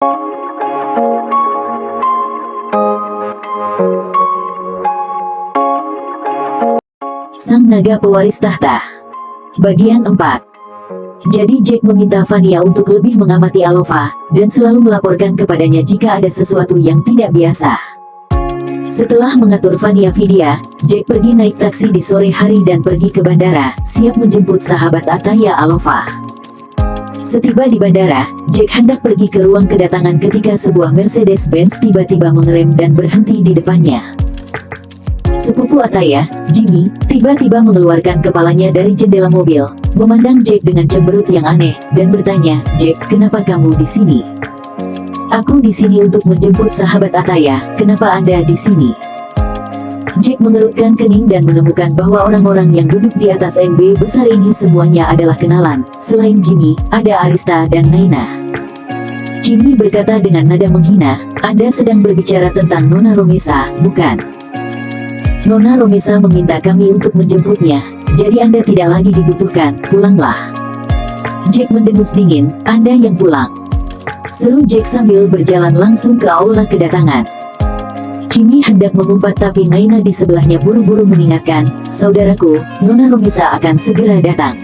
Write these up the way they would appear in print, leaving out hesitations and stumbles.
Sang Naga Pewaris Tahta. Bagian 4. Jadi Jack meminta Vania untuk lebih mengamati Alova, dan selalu melaporkan kepadanya jika ada sesuatu yang tidak biasa. Setelah mengatur Vania Vidya, Jack pergi naik taksi di sore hari dan pergi ke bandara, siap menjemput sahabat Ataya Alova. Setiba di bandara, Jack hendak pergi ke ruang kedatangan ketika sebuah Mercedes-Benz tiba-tiba mengerem dan berhenti di depannya. Sepupu Ataya, Jimmy, tiba-tiba mengeluarkan kepalanya dari jendela mobil, memandang Jack dengan cemberut yang aneh, dan bertanya, "Jack, kenapa kamu di sini?" "Aku di sini untuk menjemput sahabat Ataya, kenapa Anda di sini?" Jack mengerutkan kening dan menemukan bahwa orang-orang yang duduk di atas MB besar ini semuanya adalah kenalan. Selain Jimmy, ada Arista dan Naina. Jimmy berkata dengan nada menghina, "Anda sedang berbicara tentang Nona Romesa, bukan? Nona Romesa meminta kami untuk menjemputnya, jadi Anda tidak lagi dibutuhkan, pulanglah." Jack mendengus dingin, "Anda yang pulang," seru Jack sambil berjalan langsung ke aula kedatangan. Jimmy hendak mengumpat tapi Naina di sebelahnya buru-buru mengingatkan, "Saudaraku, Nona Romesa akan segera datang.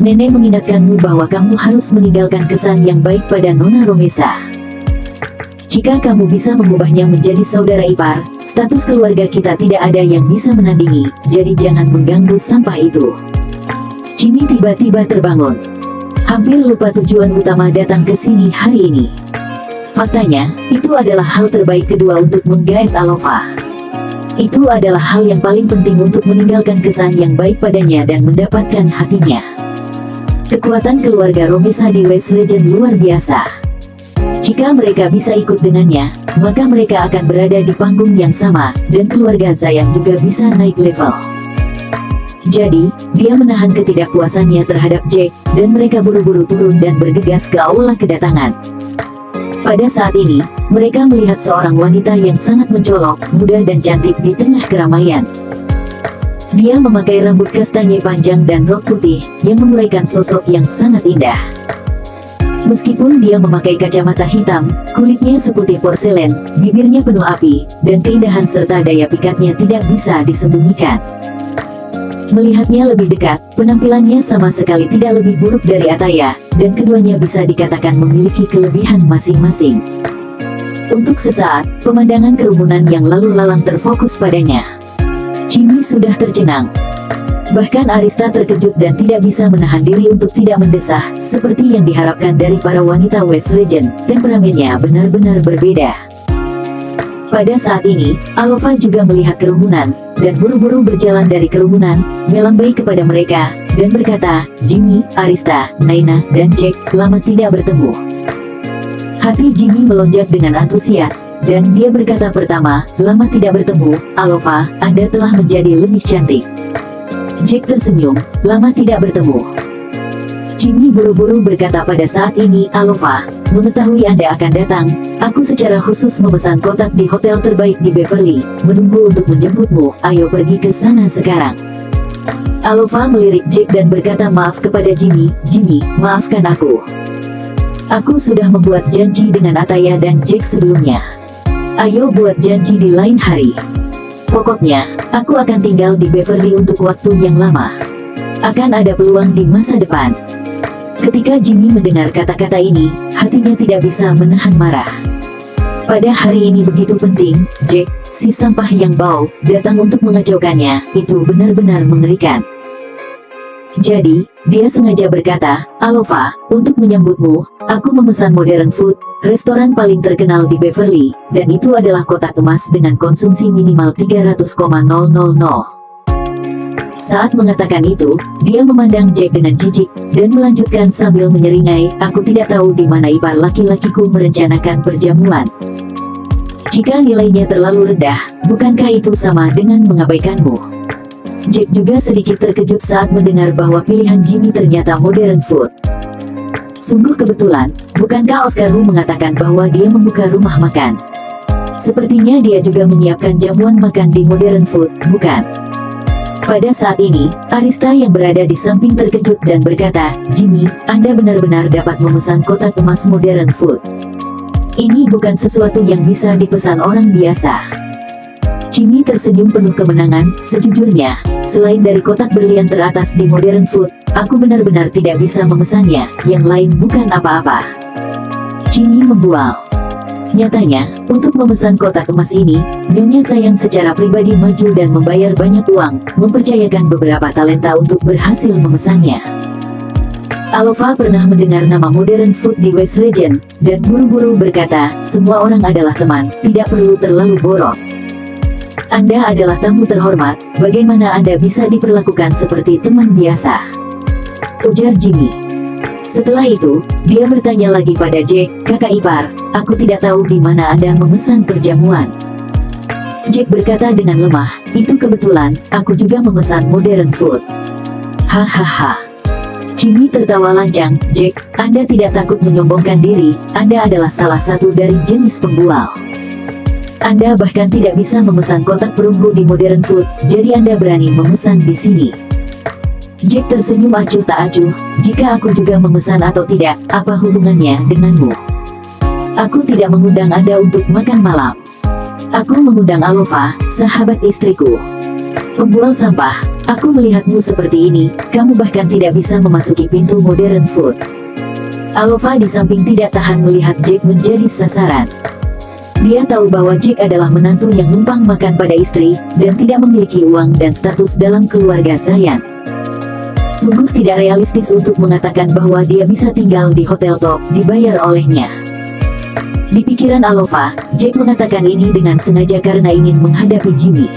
Nenek mengingatkanmu bahwa kamu harus meninggalkan kesan yang baik pada Nona Romesa. Jika kamu bisa mengubahnya menjadi saudara ipar, status keluarga kita tidak ada yang bisa menandingi, jadi jangan mengganggu sampah itu." Jimmy tiba-tiba terbangun. Hampir lupa tujuan utama datang ke sini hari ini. Faktanya, itu adalah hal terbaik kedua untuk menggaet Alova. Itu adalah hal yang paling penting untuk meninggalkan kesan yang baik padanya dan mendapatkan hatinya. Kekuatan keluarga Romesa di West Legend luar biasa. Jika mereka bisa ikut dengannya, maka mereka akan berada di panggung yang sama, dan keluarga Zayang juga bisa naik level. Jadi, dia menahan ketidakpuasannya terhadap Jack, dan mereka buru-buru turun dan bergegas ke aula kedatangan. Pada saat ini, mereka melihat seorang wanita yang sangat mencolok, muda dan cantik di tengah keramaian. Dia memakai rambut kastanye panjang dan rok putih, yang menguraikan sosok yang sangat indah. Meskipun dia memakai kacamata hitam, kulitnya seputih porselen, bibirnya penuh api, dan keindahan serta daya pikatnya tidak bisa disembunyikan. Melihatnya lebih dekat, penampilannya sama sekali tidak lebih buruk dari Ataya, dan keduanya bisa dikatakan memiliki kelebihan masing-masing. Untuk sesaat, pemandangan kerumunan yang lalu lalang terfokus padanya. Jimmy sudah tercengang. Bahkan Arista terkejut dan tidak bisa menahan diri untuk tidak mendesah, seperti yang diharapkan dari para wanita West Legend. Temperamennya benar-benar berbeda. Pada saat ini, Alova juga melihat kerumunan, dan buru-buru berjalan dari kerumunan, melambai kepada mereka, dan berkata, "Jimmy, Arista, Naina, dan Jack, lama tidak bertemu." Hati Jimmy melonjak dengan antusias, dan dia berkata pertama, "Lama tidak bertemu, Alova, Anda telah menjadi lebih cantik." Jack tersenyum, "Lama tidak bertemu." Jimmy buru-buru berkata pada saat ini, "Alova, mengetahui Anda akan datang, aku secara khusus memesan kotak di hotel terbaik di Beverly, menunggu untuk menjemputmu, ayo pergi ke sana sekarang." Alova melirik Jack dan berkata maaf kepada Jimmy, "Jimmy, maafkan aku. Aku sudah membuat janji dengan Ataya dan Jack sebelumnya. Ayo buat janji di lain hari. Pokoknya, aku akan tinggal di Beverly untuk waktu yang lama. Akan ada peluang di masa depan." Ketika Jimmy mendengar kata-kata ini, hatinya tidak bisa menahan marah. Pada hari ini begitu penting, Jack, si sampah yang bau, datang untuk mengacaukannya, itu benar-benar mengerikan. Jadi, dia sengaja berkata, "Alova, untuk menyambutmu, aku memesan Modern Food, restoran paling terkenal di Beverly, dan itu adalah kotak emas dengan konsumsi minimal 300,000. Saat mengatakan itu, dia memandang Jack dengan jijik, dan melanjutkan sambil menyeringai, "Aku tidak tahu di mana ipar laki-lakiku merencanakan perjamuan. Jika nilainya terlalu rendah, bukankah itu sama dengan mengabaikanmu?" Jack juga sedikit terkejut saat mendengar bahwa pilihan Jimmy ternyata Modern Food. Sungguh kebetulan, bukankah Oscar Hu mengatakan bahwa dia membuka rumah makan? Sepertinya dia juga menyiapkan jamuan makan di Modern Food, bukan? Pada saat ini, Arista yang berada di samping terkejut dan berkata, "Jimmy, Anda benar-benar dapat memesan kotak emas Modern Food. Ini bukan sesuatu yang bisa dipesan orang biasa. Jimmy tersenyum penuh kemenangan. Sejujurnya, selain dari kotak berlian teratas di Modern Food, aku benar-benar tidak bisa memesannya. Yang lain bukan apa-apa. Jimmy membual. Nyatanya, untuk memesan kotak emas ini, Nyonya Sayang secara pribadi maju dan membayar banyak uang, mempercayakan beberapa talenta untuk berhasil memesannya. Alova pernah mendengar nama Modern Food di West Region, dan buru-buru berkata, semua orang adalah teman, tidak perlu terlalu boros. Anda adalah tamu terhormat, bagaimana Anda bisa diperlakukan seperti teman biasa? Ujar Jimmy. Setelah itu, dia bertanya lagi pada Jack, kakak ipar, aku tidak tahu di mana Anda memesan perjamuan. Jack berkata dengan lemah, itu kebetulan, aku juga memesan Modern Food. Hahaha. Jimmy tertawa lancang, Jack, Anda tidak takut menyombongkan diri, Anda adalah salah satu dari jenis pembual. Anda bahkan tidak bisa memesan kotak perunggu di Modern Food, jadi Anda berani memesan di sini. Jack tersenyum acuh tak acuh, jika aku juga memesan atau tidak, apa hubungannya denganmu? Aku tidak mengundang Anda untuk makan malam. Aku mengundang Alova, sahabat istriku. Pembual sampah, aku melihatmu seperti ini, kamu bahkan tidak bisa memasuki pintu Modern Food. Alova di samping tidak tahan melihat Jack menjadi sasaran. Dia tahu bahwa Jack adalah menantu yang numpang makan pada istri, dan tidak memiliki uang dan status dalam keluarga Zayan. Sungguh tidak realistis untuk mengatakan bahwa dia bisa tinggal di hotel top, dibayar olehnya. Di pikiran Alova, Jack mengatakan ini dengan sengaja karena ingin menghadapi Jimmy.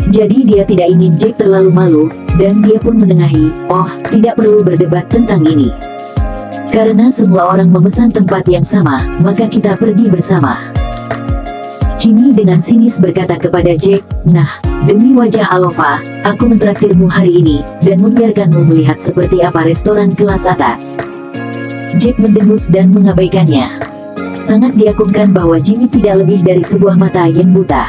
Jadi dia tidak ingin Jack terlalu malu, dan dia pun menengahi, oh, tidak perlu berdebat tentang ini. Karena semua orang memesan tempat yang sama, maka kita pergi bersama. Jimmy dengan sinis berkata kepada Jack, nah, demi wajah Alova, aku mentraktirmu hari ini, dan membiarkanmu melihat seperti apa restoran kelas atas. Jack mendengus dan mengabaikannya. Sangat diagumkan bahwa Jimmy tidak lebih dari sebuah mata yang buta.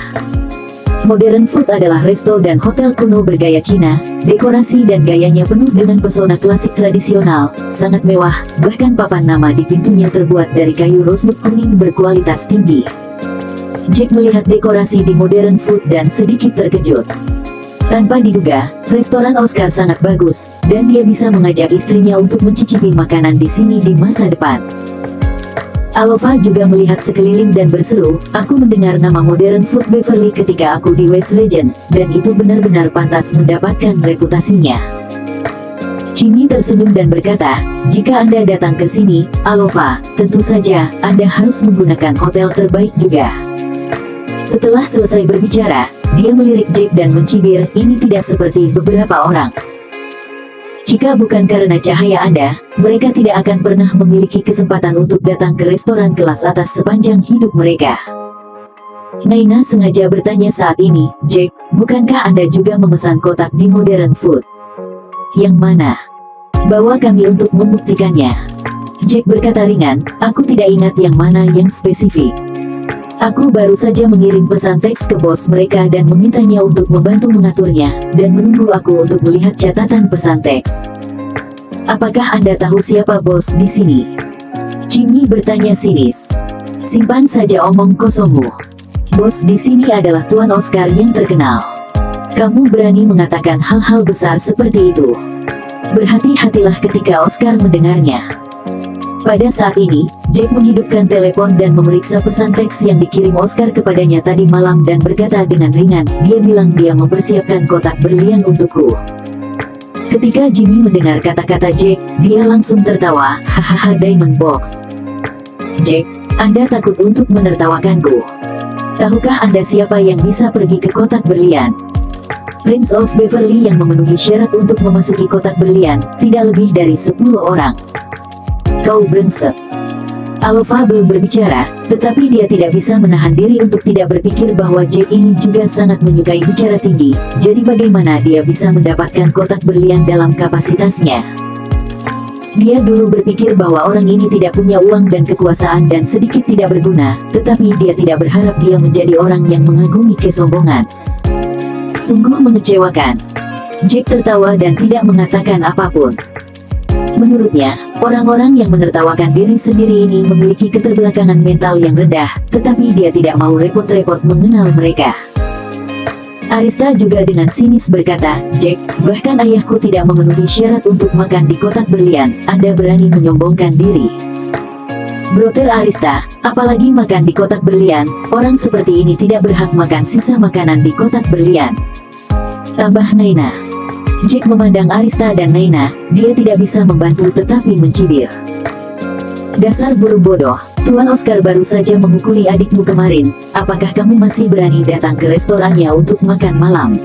Modern Food adalah resto dan hotel kuno bergaya Cina, dekorasi dan gayanya penuh dengan pesona klasik tradisional, sangat mewah, bahkan papan nama di pintunya terbuat dari kayu rosewood kuning berkualitas tinggi. Jack melihat dekorasi di Modern Food dan sedikit terkejut. Tanpa diduga, restoran Oscar sangat bagus, dan dia bisa mengajak istrinya untuk mencicipi makanan di sini di masa depan. Alova juga melihat sekeliling dan berseru, aku mendengar nama Modern Food Beverly ketika aku di West Region, dan itu benar-benar pantas mendapatkan reputasinya. Jimmy tersenyum dan berkata, jika Anda datang ke sini, Alova, tentu saja, Anda harus menggunakan hotel terbaik juga. Setelah selesai berbicara, dia melirik Jack dan mencibir, ini tidak seperti beberapa orang. Jika bukan karena cahaya Anda, mereka tidak akan pernah memiliki kesempatan untuk datang ke restoran kelas atas sepanjang hidup mereka. Naina sengaja bertanya saat ini, Jack, bukankah Anda juga memesan kotak di Modern Food? Yang mana? Bawa kami untuk membuktikannya. Jack berkata ringan, aku tidak ingat yang mana yang spesifik. Aku baru saja mengirim pesan teks ke bos mereka dan memintanya untuk membantu mengaturnya, dan menunggu aku untuk melihat catatan pesan teks. Apakah Anda tahu siapa bos di sini? Jimmy bertanya sinis. Simpan saja omong kosongmu. Bos di sini adalah Tuan Oscar yang terkenal. Kamu berani mengatakan hal-hal besar seperti itu. Berhati-hatilah ketika Oscar mendengarnya. Pada saat ini, Jack menghidupkan telepon dan memeriksa pesan teks yang dikirim Oscar kepadanya tadi malam dan berkata dengan ringan, dia bilang dia mempersiapkan kotak berlian untukku. Ketika Jimmy mendengar kata-kata Jack, dia langsung tertawa, hahaha Diamond Box. Jack, Anda takut untuk menertawakanku. Tahukah Anda siapa yang bisa pergi ke kotak berlian? Prince of Beverly yang memenuhi syarat untuk memasuki kotak berlian, tidak lebih dari 10 orang. Kau brengsek. Alova belum berbicara, tetapi dia tidak bisa menahan diri untuk tidak berpikir bahwa Jack ini juga sangat menyukai bicara tinggi, jadi bagaimana dia bisa mendapatkan kotak berlian dalam kapasitasnya. Dia dulu berpikir bahwa orang ini tidak punya uang dan kekuasaan dan sedikit tidak berguna, tetapi dia tidak berharap dia menjadi orang yang mengagumi kesombongan. Sungguh mengecewakan. Jack tertawa dan tidak mengatakan apapun. Menurutnya, Orang-orang yang menertawakan diri sendiri ini memiliki keterbelakangan mental yang rendah, tetapi dia tidak mau repot-repot mengenal mereka. Arista juga dengan sinis berkata, "Jack, bahkan ayahku tidak memenuhi syarat untuk makan di kotak berlian, Anda berani menyombongkan diri." Broter Arista, apalagi makan di kotak berlian, orang seperti ini tidak berhak makan sisa makanan di kotak berlian. Tambah Naina. Jack memandang Arista dan Naina, dia tidak bisa membantu tetapi mencibir. "Dasar burung bodoh, Tuan Oscar baru saja memukuli adikmu kemarin, apakah kamu masih berani datang ke restorannya untuk makan malam?"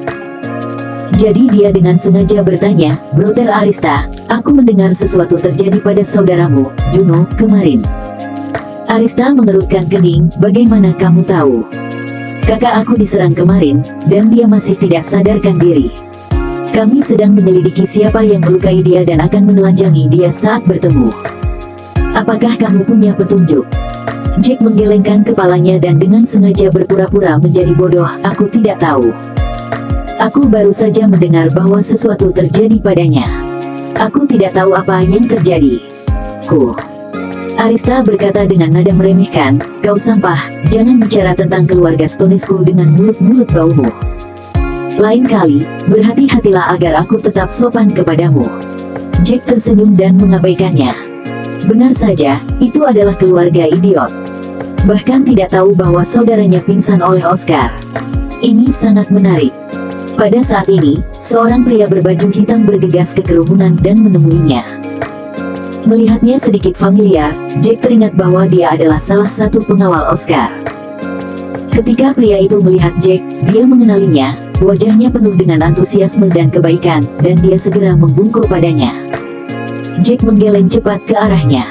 Jadi dia dengan sengaja bertanya, "Broter Arista, aku mendengar sesuatu terjadi pada saudaramu, Juno, kemarin." Arista mengerutkan kening, "Bagaimana kamu tahu?" "Kakak aku diserang kemarin, dan dia masih tidak sadarkan diri. Kami sedang menyelidiki siapa yang melukai dia dan akan menelanjangi dia saat bertemu. Apakah kamu punya petunjuk?" Jack menggelengkan kepalanya dan dengan sengaja berpura-pura menjadi bodoh, "Aku tidak tahu. Aku baru saja mendengar bahwa sesuatu terjadi padanya. Aku tidak tahu apa yang terjadi." Arista berkata dengan nada meremehkan, "Kau sampah, jangan bicara tentang keluarga Stonescu dengan mulut-mulut baumu. Lain kali, berhati-hatilah agar aku tetap sopan kepadamu." Jack tersenyum dan mengabaikannya. Benar saja, itu adalah keluarga idiot. Bahkan tidak tahu bahwa saudaranya pingsan oleh Oscar. Ini sangat menarik. Pada saat ini, seorang pria berbaju hitam bergegas ke kerumunan dan menemuinya. Melihatnya sedikit familiar, Jack teringat bahwa dia adalah salah satu pengawal Oscar. Ketika pria itu melihat Jack, dia mengenalinya, wajahnya penuh dengan antusiasme dan kebaikan, dan dia segera membungkuk padanya. Jack menggeleng cepat ke arahnya.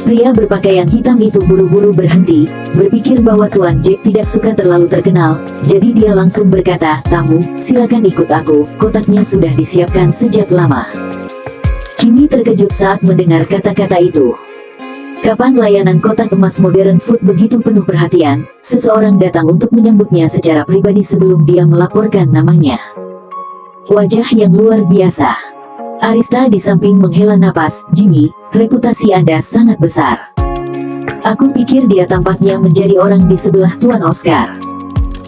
Pria berpakaian hitam itu buru-buru berhenti, berpikir bahwa Tuan Jack tidak suka terlalu terkenal, jadi dia langsung berkata, "Tamu, silakan ikut aku, kotaknya sudah disiapkan sejak lama." Jimmy terkejut saat mendengar kata-kata itu. Kapan layanan kotak emas modern food begitu penuh perhatian, seseorang datang untuk menyambutnya secara pribadi sebelum dia melaporkan namanya. Wajah yang luar biasa. Arista di samping menghela napas, "Jimmy, reputasi Anda sangat besar. Aku pikir dia tampaknya menjadi orang di sebelah Tuan Oscar.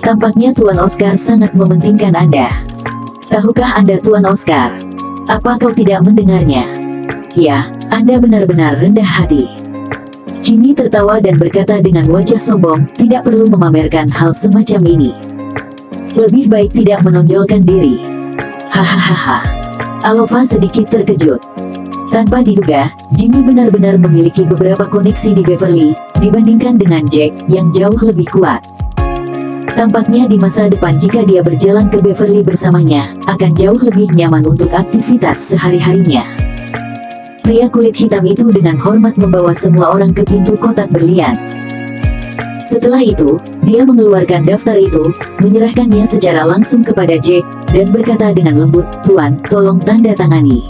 Tampaknya Tuan Oscar sangat mementingkan Anda. Tahukah Anda Tuan Oscar? Apa kau tidak mendengarnya? Ya, Anda benar-benar rendah hati." Jimmy tertawa dan berkata dengan wajah sombong, "Tidak perlu memamerkan hal semacam ini. Lebih baik tidak menonjolkan diri." Hahaha. Alova sedikit terkejut. Tanpa diduga, Jimmy benar-benar memiliki beberapa koneksi di Beverly, dibandingkan dengan Jack, yang jauh lebih kuat. Tampaknya di masa depan jika dia berjalan ke Beverly bersamanya, akan jauh lebih nyaman untuk aktivitas sehari-harinya. Pria kulit hitam itu dengan hormat membawa semua orang ke pintu kotak berlian. Setelah itu, dia mengeluarkan daftar itu, menyerahkannya secara langsung kepada Jack, dan berkata dengan lembut, "Tuan, tolong tanda tangani.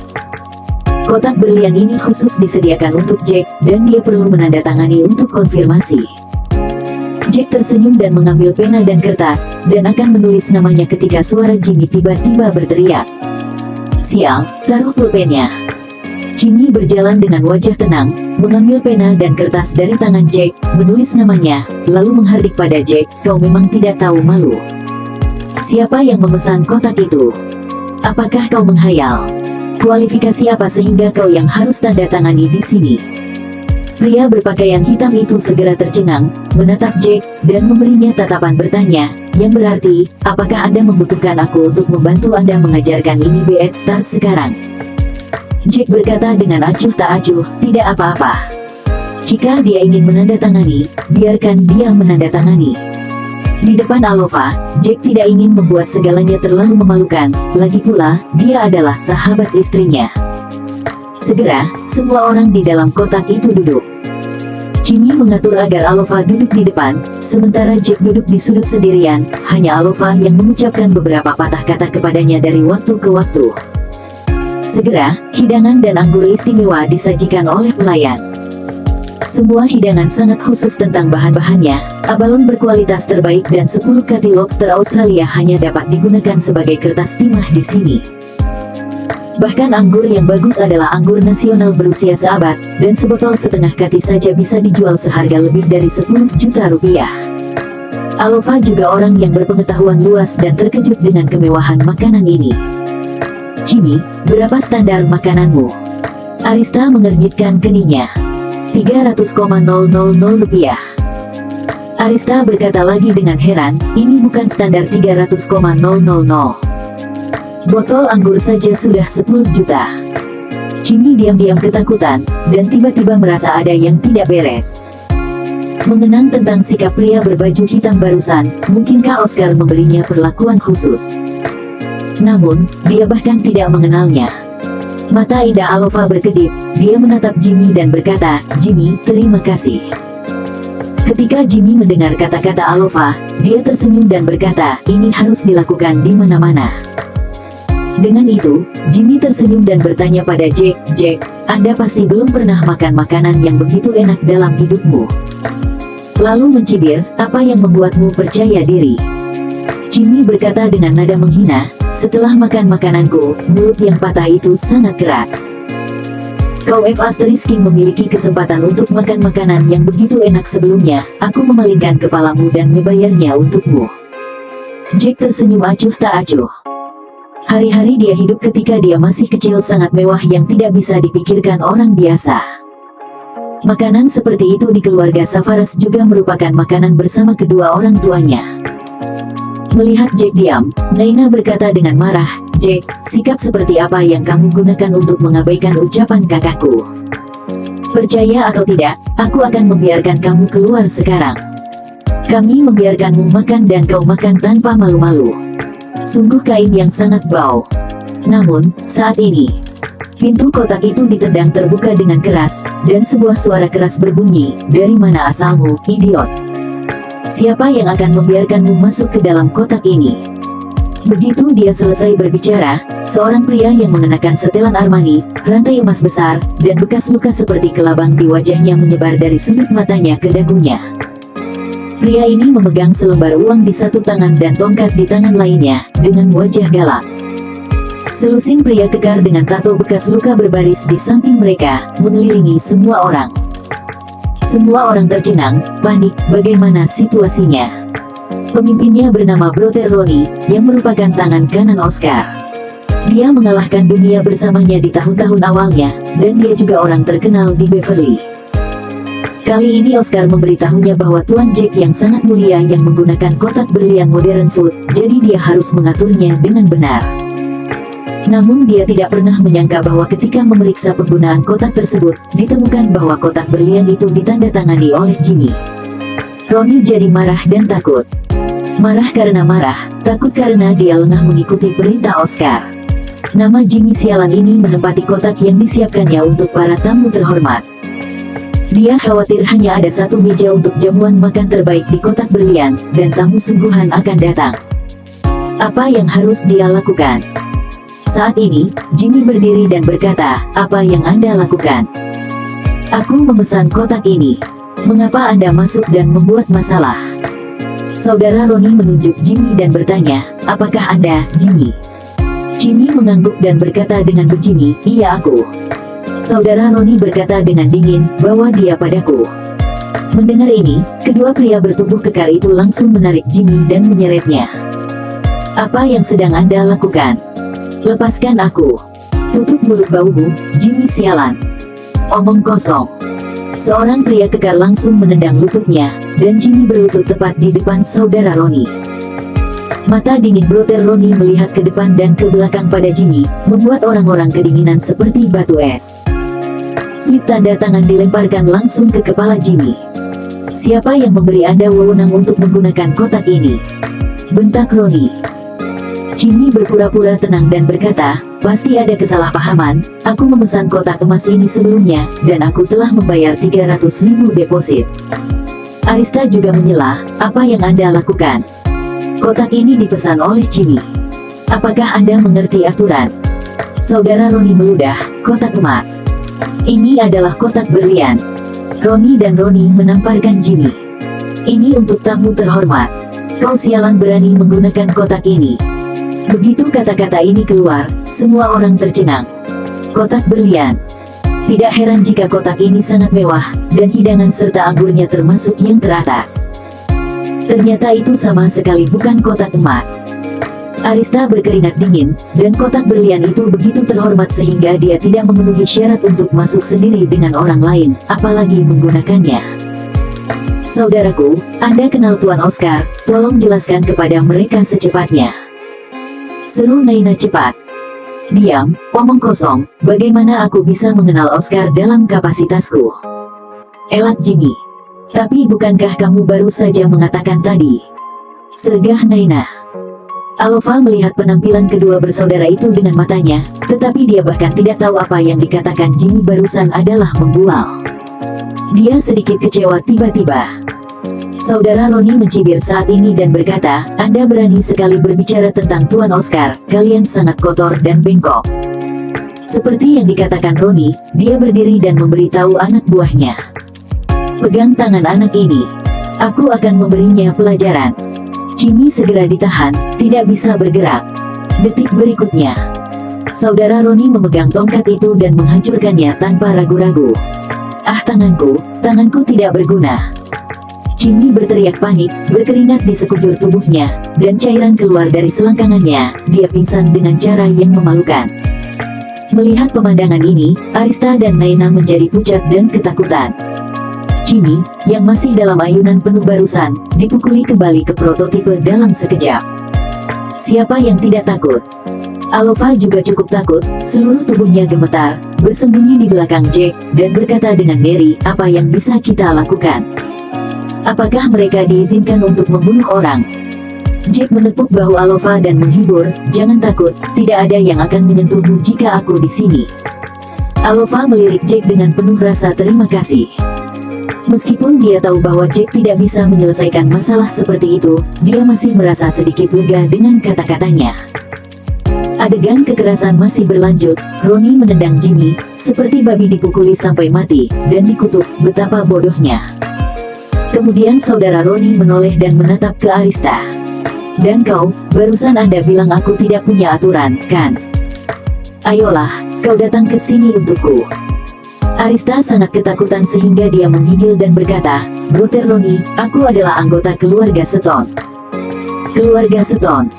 Kotak berlian ini khusus disediakan untuk Jack, dan dia perlu menandatangani untuk konfirmasi." Jack tersenyum dan mengambil pena dan kertas, dan akan menulis namanya ketika suara Jimmy tiba-tiba berteriak, "Sial, taruh pulpennya." Jimmy berjalan dengan wajah tenang, mengambil pena dan kertas dari tangan Jack, menulis namanya, lalu menghardik pada Jack, "Kau memang tidak tahu malu. Siapa yang memesan kotak itu? Apakah kau menghayal? Kualifikasi apa sehingga kau yang harus tanda tangani di sini?" Pria berpakaian hitam itu segera tercengang, menatap Jack, dan memberinya tatapan bertanya, yang berarti, "Apakah Anda membutuhkan aku untuk membantu Anda mengajarkan ini Beat Start sekarang?" Jack berkata dengan acuh tak acuh, "Tidak apa-apa. Jika dia ingin menandatangani, biarkan dia menandatangani." Di depan Alova, Jack tidak ingin membuat segalanya terlalu memalukan, lagi pula, dia adalah sahabat istrinya. Segera, semua orang di dalam kotak itu duduk. Jimmy mengatur agar Alova duduk di depan, sementara Jack duduk di sudut sendirian, hanya Alova yang mengucapkan beberapa patah kata kepadanya dari waktu ke waktu. Segera, hidangan dan anggur istimewa disajikan oleh pelayan. Semua hidangan sangat khusus tentang bahan-bahannya, abalon berkualitas terbaik dan 10 kati lobster Australia hanya dapat digunakan sebagai kertas timah di sini. Bahkan anggur yang bagus adalah anggur nasional berusia seabad, dan sebotol setengah kati saja bisa dijual seharga lebih dari 10 juta rupiah. Alova juga orang yang berpengetahuan luas dan terkejut dengan kemewahan makanan ini. Jimmy, berapa standar makananmu? Arista mengernyitkan keningnya. 300,000 rupiah. Arista berkata lagi dengan heran, ini bukan standar 300,000. Botol anggur saja sudah 10 juta. Jimmy diam-diam ketakutan, dan tiba-tiba merasa ada yang tidak beres. Mengenang tentang sikap pria berbaju hitam barusan, mungkinkah Oscar memberinya perlakuan khusus? Namun, dia bahkan tidak mengenalnya. Mata indah Alova berkedip, dia menatap Jimmy dan berkata, Jimmy, terima kasih. Ketika Jimmy mendengar kata-kata Alova, dia tersenyum dan berkata, ini harus dilakukan di mana-mana. Dengan itu, Jimmy tersenyum dan bertanya pada Jack, Jack, Anda pasti belum pernah makan makanan yang begitu enak dalam hidupmu. Lalu mencibir, apa yang membuatmu percaya diri? Jimmy berkata dengan nada menghina, setelah makan makananku, mulut yang patah itu sangat keras. Kau King memiliki kesempatan untuk makan makanan yang begitu enak sebelumnya, aku memalingkan kepalamu dan membayarnya untukmu. Jack tersenyum acuh tak acuh. Hari-hari dia hidup ketika dia masih kecil sangat mewah yang tidak bisa dipikirkan orang biasa. Makanan seperti itu di keluarga Savaras juga merupakan makanan bersama kedua orang tuanya. Melihat Jack diam, Naina berkata dengan marah, Jack, sikap seperti apa yang kamu gunakan untuk mengabaikan ucapan kakakku? Percaya atau tidak, aku akan membiarkan kamu keluar sekarang. Kami membiarkanmu makan dan kau makan tanpa malu-malu. Sungguh kain yang sangat bau. Namun, saat ini, pintu kotak itu ditendang terbuka dengan keras, dan sebuah suara keras berbunyi, dari mana asalmu, idiot? Siapa yang akan membiarkanmu masuk ke dalam kotak ini? Begitu dia selesai berbicara, seorang pria yang mengenakan setelan Armani, rantai emas besar, dan bekas luka seperti kelabang di wajahnya menyebar dari sudut matanya ke dagunya. Pria ini memegang selembar uang di satu tangan dan tongkat di tangan lainnya, dengan wajah galak. Selusin pria kekar dengan tato bekas luka berbaris di samping mereka, mengelilingi semua orang. Semua orang tercengang, panik, bagaimana situasinya? Pemimpinnya bernama Brother Ronnie, yang merupakan tangan kanan Oscar. Dia mengalahkan dunia bersamanya di tahun-tahun awalnya, dan dia juga orang terkenal di Beverly. Kali ini Oscar memberitahunya bahwa Tuan Jack yang sangat mulia yang menggunakan kotak berlian modern food, jadi dia harus mengaturnya dengan benar. Namun dia tidak pernah menyangka bahwa ketika memeriksa penggunaan kotak tersebut, ditemukan bahwa kotak berlian itu ditandatangani oleh Jimmy. Ronnie jadi marah dan takut. Marah karena marah, takut karena dia lengah mengikuti perintah Oscar. Nama Jimmy sialan ini menempati kotak yang disiapkannya untuk para tamu terhormat. Dia khawatir hanya ada satu meja untuk jamuan makan terbaik di kotak berlian, dan tamu sungguhan akan datang. Apa yang harus dia lakukan? Saat ini, Jimmy berdiri dan berkata, apa yang Anda lakukan? Aku memesan kotak ini. Mengapa Anda masuk dan membuat masalah? Saudara Ronnie menunjuk Jimmy dan bertanya, apakah Anda, Jimmy? Jimmy mengangguk dan berkata dengan berjimmy, iya aku. Saudara Ronnie berkata dengan dingin, bawa dia padaku. Mendengar ini, kedua pria bertubuh kekar itu langsung menarik Jimmy dan menyeretnya. Apa yang sedang Anda lakukan? Lepaskan aku. Tutup mulut baumu, Jimmy sialan. Omong kosong. Seorang pria kekar langsung menendang lututnya, dan Jimmy berlutut tepat di depan saudara Ronnie. Mata dingin Brother Ronnie melihat ke depan dan ke belakang pada Jimmy, membuat orang-orang kedinginan seperti batu es. Slip tanda tangan dilemparkan langsung ke kepala Jimmy. Siapa yang memberi Anda wewenang untuk menggunakan kotak ini? Bentak Ronnie. Jimmy berpura-pura tenang dan berkata, pasti ada kesalahpahaman, aku memesan kotak emas ini sebelumnya, dan aku telah membayar 300.000 deposit. Arista juga menyela, apa yang Anda lakukan? Kotak ini dipesan oleh Jimmy. Apakah Anda mengerti aturan? Saudara Ronnie meludah, kotak emas. Ini adalah kotak berlian. Ronnie dan Ronnie menamparkan Jimmy. Ini untuk tamu terhormat. Kau sialan berani menggunakan kotak ini. Begitu kata-kata ini keluar, semua orang tercengang. Kotak berlian. Tidak heran jika kotak ini sangat mewah, dan hidangan serta anggurnya termasuk yang teratas. Ternyata itu sama sekali bukan kotak emas. Arista berkeringat dingin, dan kotak berlian itu begitu terhormat sehingga dia tidak memenuhi syarat untuk masuk sendiri dengan orang lain, apalagi menggunakannya. Saudaraku, Anda kenal Tuan Oscar, tolong jelaskan kepada mereka secepatnya. Seru Naina cepat. Diam, omong kosong, bagaimana aku bisa mengenal Oscar dalam kapasitasku? Elak Jimmy. Tapi bukankah kamu baru saja mengatakan tadi? Sergah Naina. Alova melihat penampilan kedua bersaudara itu dengan matanya, tetapi dia bahkan tidak tahu apa yang dikatakan Jimmy barusan adalah membual. Dia sedikit kecewa tiba-tiba. Saudara Roni mencibir saat ini dan berkata, Anda berani sekali berbicara tentang Tuan Oscar, kalian sangat kotor dan bengkok. Seperti yang dikatakan Roni, dia berdiri dan memberitahu anak buahnya. Pegang tangan anak ini. Aku akan memberinya pelajaran. Jimmy segera ditahan, tidak bisa bergerak. Detik berikutnya, saudara Roni memegang tongkat itu dan menghancurkannya tanpa ragu-ragu. Ah tanganku tidak berguna. Jimmy berteriak panik, berkeringat di sekujur tubuhnya, dan cairan keluar dari selangkangannya. Dia pingsan dengan cara yang memalukan. Melihat pemandangan ini, Arista dan Naina menjadi pucat dan ketakutan. Jimmy, yang masih dalam ayunan penuh barusan, dipukuli kembali ke prototipe dalam sekejap. Siapa yang tidak takut? Alova juga cukup takut, seluruh tubuhnya gemetar, bersembunyi di belakang Jack, dan berkata dengan ngeri, apa yang bisa kita lakukan? Apakah mereka diizinkan untuk membunuh orang? Jack menepuk bahu Alova dan menghibur, jangan takut, tidak ada yang akan menyentuhmu jika aku di sini. Alova melirik Jack dengan penuh rasa terima kasih. Meskipun dia tahu bahwa Jack tidak bisa menyelesaikan masalah seperti itu, dia masih merasa sedikit lega dengan kata-katanya. Adegan kekerasan masih berlanjut, Roni menendang Jimmy, seperti babi dipukuli sampai mati, dan dikutuk, betapa bodohnya. Kemudian saudara Roni menoleh dan menatap ke Arista. Dan kau, barusan Anda bilang aku tidak punya aturan, kan? Ayolah, kau datang ke sini untukku. Arista sangat ketakutan sehingga dia menggigil dan berkata, Brother Roni, aku adalah anggota keluarga Stone. Keluarga Stone.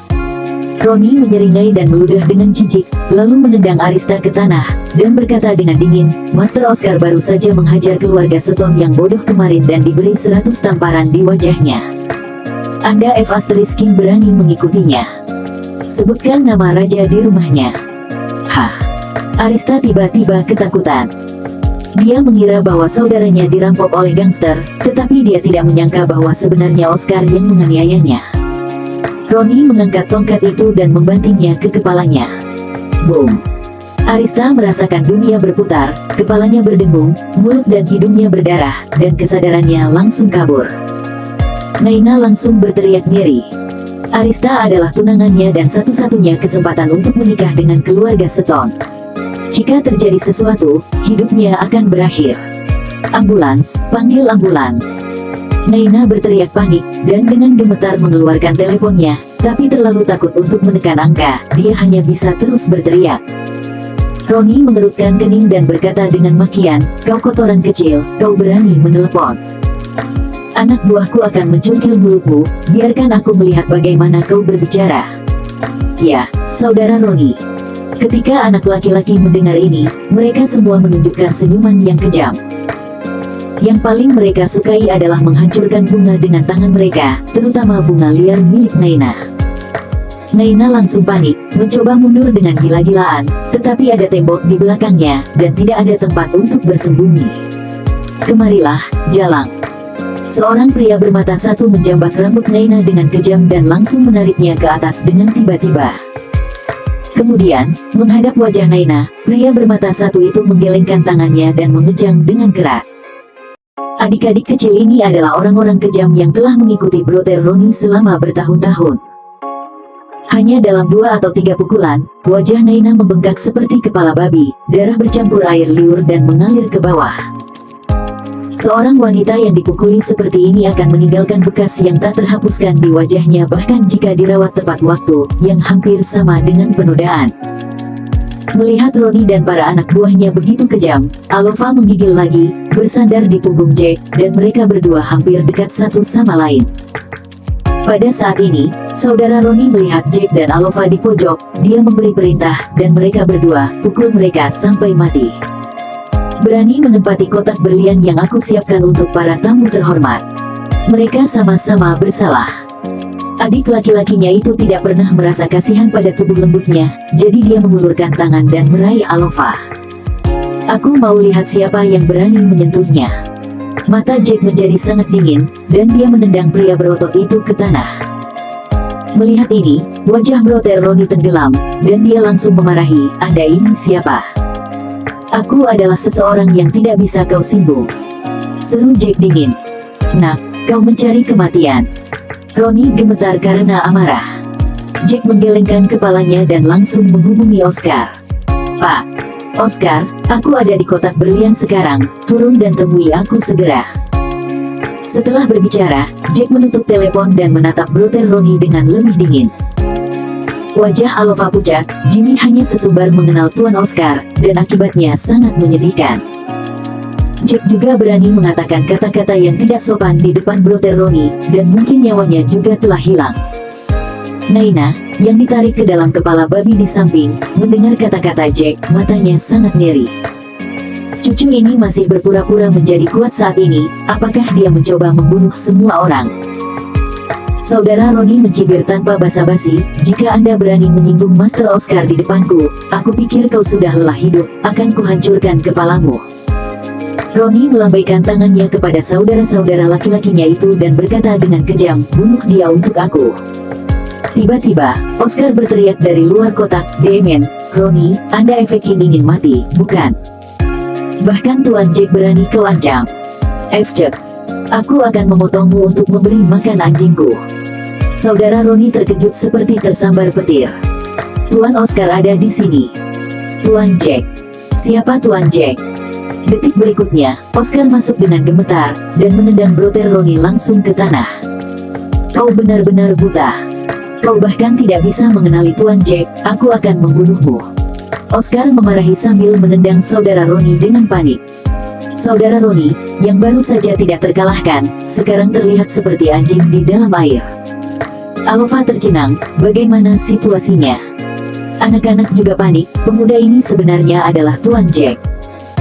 Roni menyeringai dan meludah dengan jijik, lalu menendang Arista ke tanah, dan berkata dengan dingin, Master Oscar baru saja menghajar keluarga Stone yang bodoh kemarin dan diberi 100 tamparan di wajahnya. Anda F. King berani mengikutinya. Sebutkan nama raja di rumahnya. Hah? Arista tiba-tiba ketakutan. Dia mengira bahwa saudaranya dirampok oleh gangster, tetapi dia tidak menyangka bahwa sebenarnya Oscar yang menganiayanya. Roni mengangkat tongkat itu dan membantingnya ke kepalanya. Boom! Arista merasakan dunia berputar, kepalanya berdengung, mulut dan hidungnya berdarah, dan kesadarannya langsung kabur. Naina langsung berteriak ngeri. Arista adalah tunangannya dan satu-satunya kesempatan untuk menikah dengan keluarga Stone. Jika terjadi sesuatu, hidupnya akan berakhir. Ambulans, panggil ambulans. Naina berteriak panik, dan dengan gemetar mengeluarkan teleponnya, tapi terlalu takut untuk menekan angka, dia hanya bisa terus berteriak. Roni mengerutkan kening dan berkata dengan makian, kau kotoran kecil, kau berani menelepon. Anak buahku akan mencungkil mulutmu, biarkan aku melihat bagaimana kau berbicara. Ya, saudara Roni. Ketika anak laki-laki mendengar ini, mereka semua menunjukkan senyuman yang kejam. Yang paling mereka sukai adalah menghancurkan bunga dengan tangan mereka, terutama bunga liar milik Naina. Naina langsung panik, mencoba mundur dengan gila-gilaan, tetapi ada tembok di belakangnya, dan tidak ada tempat untuk bersembunyi. Kemarilah, Jalang. Seorang pria bermata satu menjambak rambut Naina dengan kejam dan langsung menariknya ke atas dengan tiba-tiba. Kemudian, menghadap wajah Naina, pria bermata satu itu menggelengkan tangannya dan mengejang dengan keras. Adik-adik kecil ini adalah orang-orang kejam yang telah mengikuti Brother Roni selama bertahun-tahun. Hanya dalam 2 atau 3 pukulan, wajah Naina membengkak seperti kepala babi, darah bercampur air liur dan mengalir ke bawah. Seorang wanita yang dipukuli seperti ini akan meninggalkan bekas yang tak terhapuskan di wajahnya bahkan jika dirawat tepat waktu, yang hampir sama dengan penodaan. Melihat Ronnie dan para anak buahnya begitu kejam, Alova menggigil lagi, bersandar di punggung Jack, dan mereka berdua hampir dekat satu sama lain. Pada saat ini, saudara Ronnie melihat Jack dan Alova di pojok, dia memberi perintah, dan mereka berdua, pukul mereka sampai mati. Berani menempati kotak berlian yang aku siapkan untuk para tamu terhormat. Mereka sama-sama bersalah. Adik laki-lakinya itu tidak pernah merasa kasihan pada tubuh lembutnya, jadi dia mengulurkan tangan dan meraih Alova. Aku mau lihat siapa yang berani menyentuhnya. Mata Jack menjadi sangat dingin, dan dia menendang pria berotot itu ke tanah. Melihat ini, wajah broter Ronnie tenggelam, dan dia langsung memarahi, "Anda ini siapa?" "Aku adalah seseorang yang tidak bisa kau singgung," seru Jack dingin. "Nak, kau mencari kematian." Ronnie gemetar karena amarah. Jack menggelengkan kepalanya dan langsung menghubungi Oscar. "Pak, Oscar, aku ada di kotak berlian sekarang, turun dan temui aku segera." Setelah berbicara, Jack menutup telepon dan menatap broter Ronnie dengan lebih dingin. Wajah Alova pucat, Jimmy hanya sesumbar mengenal Tuan Oscar, dan akibatnya sangat menyedihkan. Jack juga berani mengatakan kata-kata yang tidak sopan di depan broter Ronnie, dan mungkin nyawanya juga telah hilang. Naina, yang ditarik ke dalam kepala babi di samping, mendengar kata-kata Jack, matanya sangat ngeri. Cucu ini masih berpura-pura menjadi kuat saat ini, apakah dia mencoba membunuh semua orang? Saudara Ronnie mencibir tanpa basa-basi, "Jika Anda berani menyinggung Master Oscar di depanku, aku pikir kau sudah lelah hidup, akan kuhancurkan kepalamu." Ronnie melambaikan tangannya kepada saudara-saudara laki-lakinya itu dan berkata dengan kejam, "Bunuh dia untuk aku." Tiba-tiba, Oscar berteriak dari luar kotak, "Demen, Ronnie, Anda efekin ingin mati, bukan? Bahkan Tuan Jack berani kau ancam. Jack, aku akan memotongmu untuk memberi makan anjingku." Saudara Ronnie terkejut seperti tersambar petir. "Tuan Oscar ada di sini." "Tuan Jack? Siapa Tuan Jack?" Detik berikutnya, Oscar masuk dengan gemetar, dan menendang broter Ronnie langsung ke tanah. "Kau benar-benar buta. Kau bahkan tidak bisa mengenali Tuan Jack, aku akan membunuhmu." Oscar memarahi sambil menendang saudara Ronnie dengan panik. Saudara Ronnie, yang baru saja tidak terkalahkan, sekarang terlihat seperti anjing di dalam air. Alova tercengang, bagaimana situasinya? Anak-anak juga panik, pemuda ini sebenarnya adalah Tuan Jack.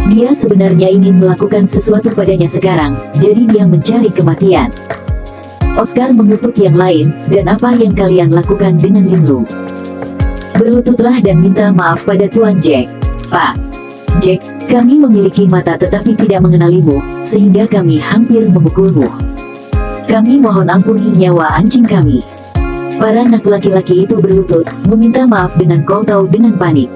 Dia sebenarnya ingin melakukan sesuatu padanya sekarang, jadi dia mencari kematian. Oscar mengutuk yang lain, "Dan apa yang kalian lakukan dengan Linglung? Berlututlah dan minta maaf pada Tuan Jack." "Pak Jack, kami memiliki mata tetapi tidak mengenalimu, sehingga kami hampir memukulmu. Kami mohon ampuni nyawa anjing kami." Para anak laki-laki itu berlutut, meminta maaf dengan kau tahu dengan panik.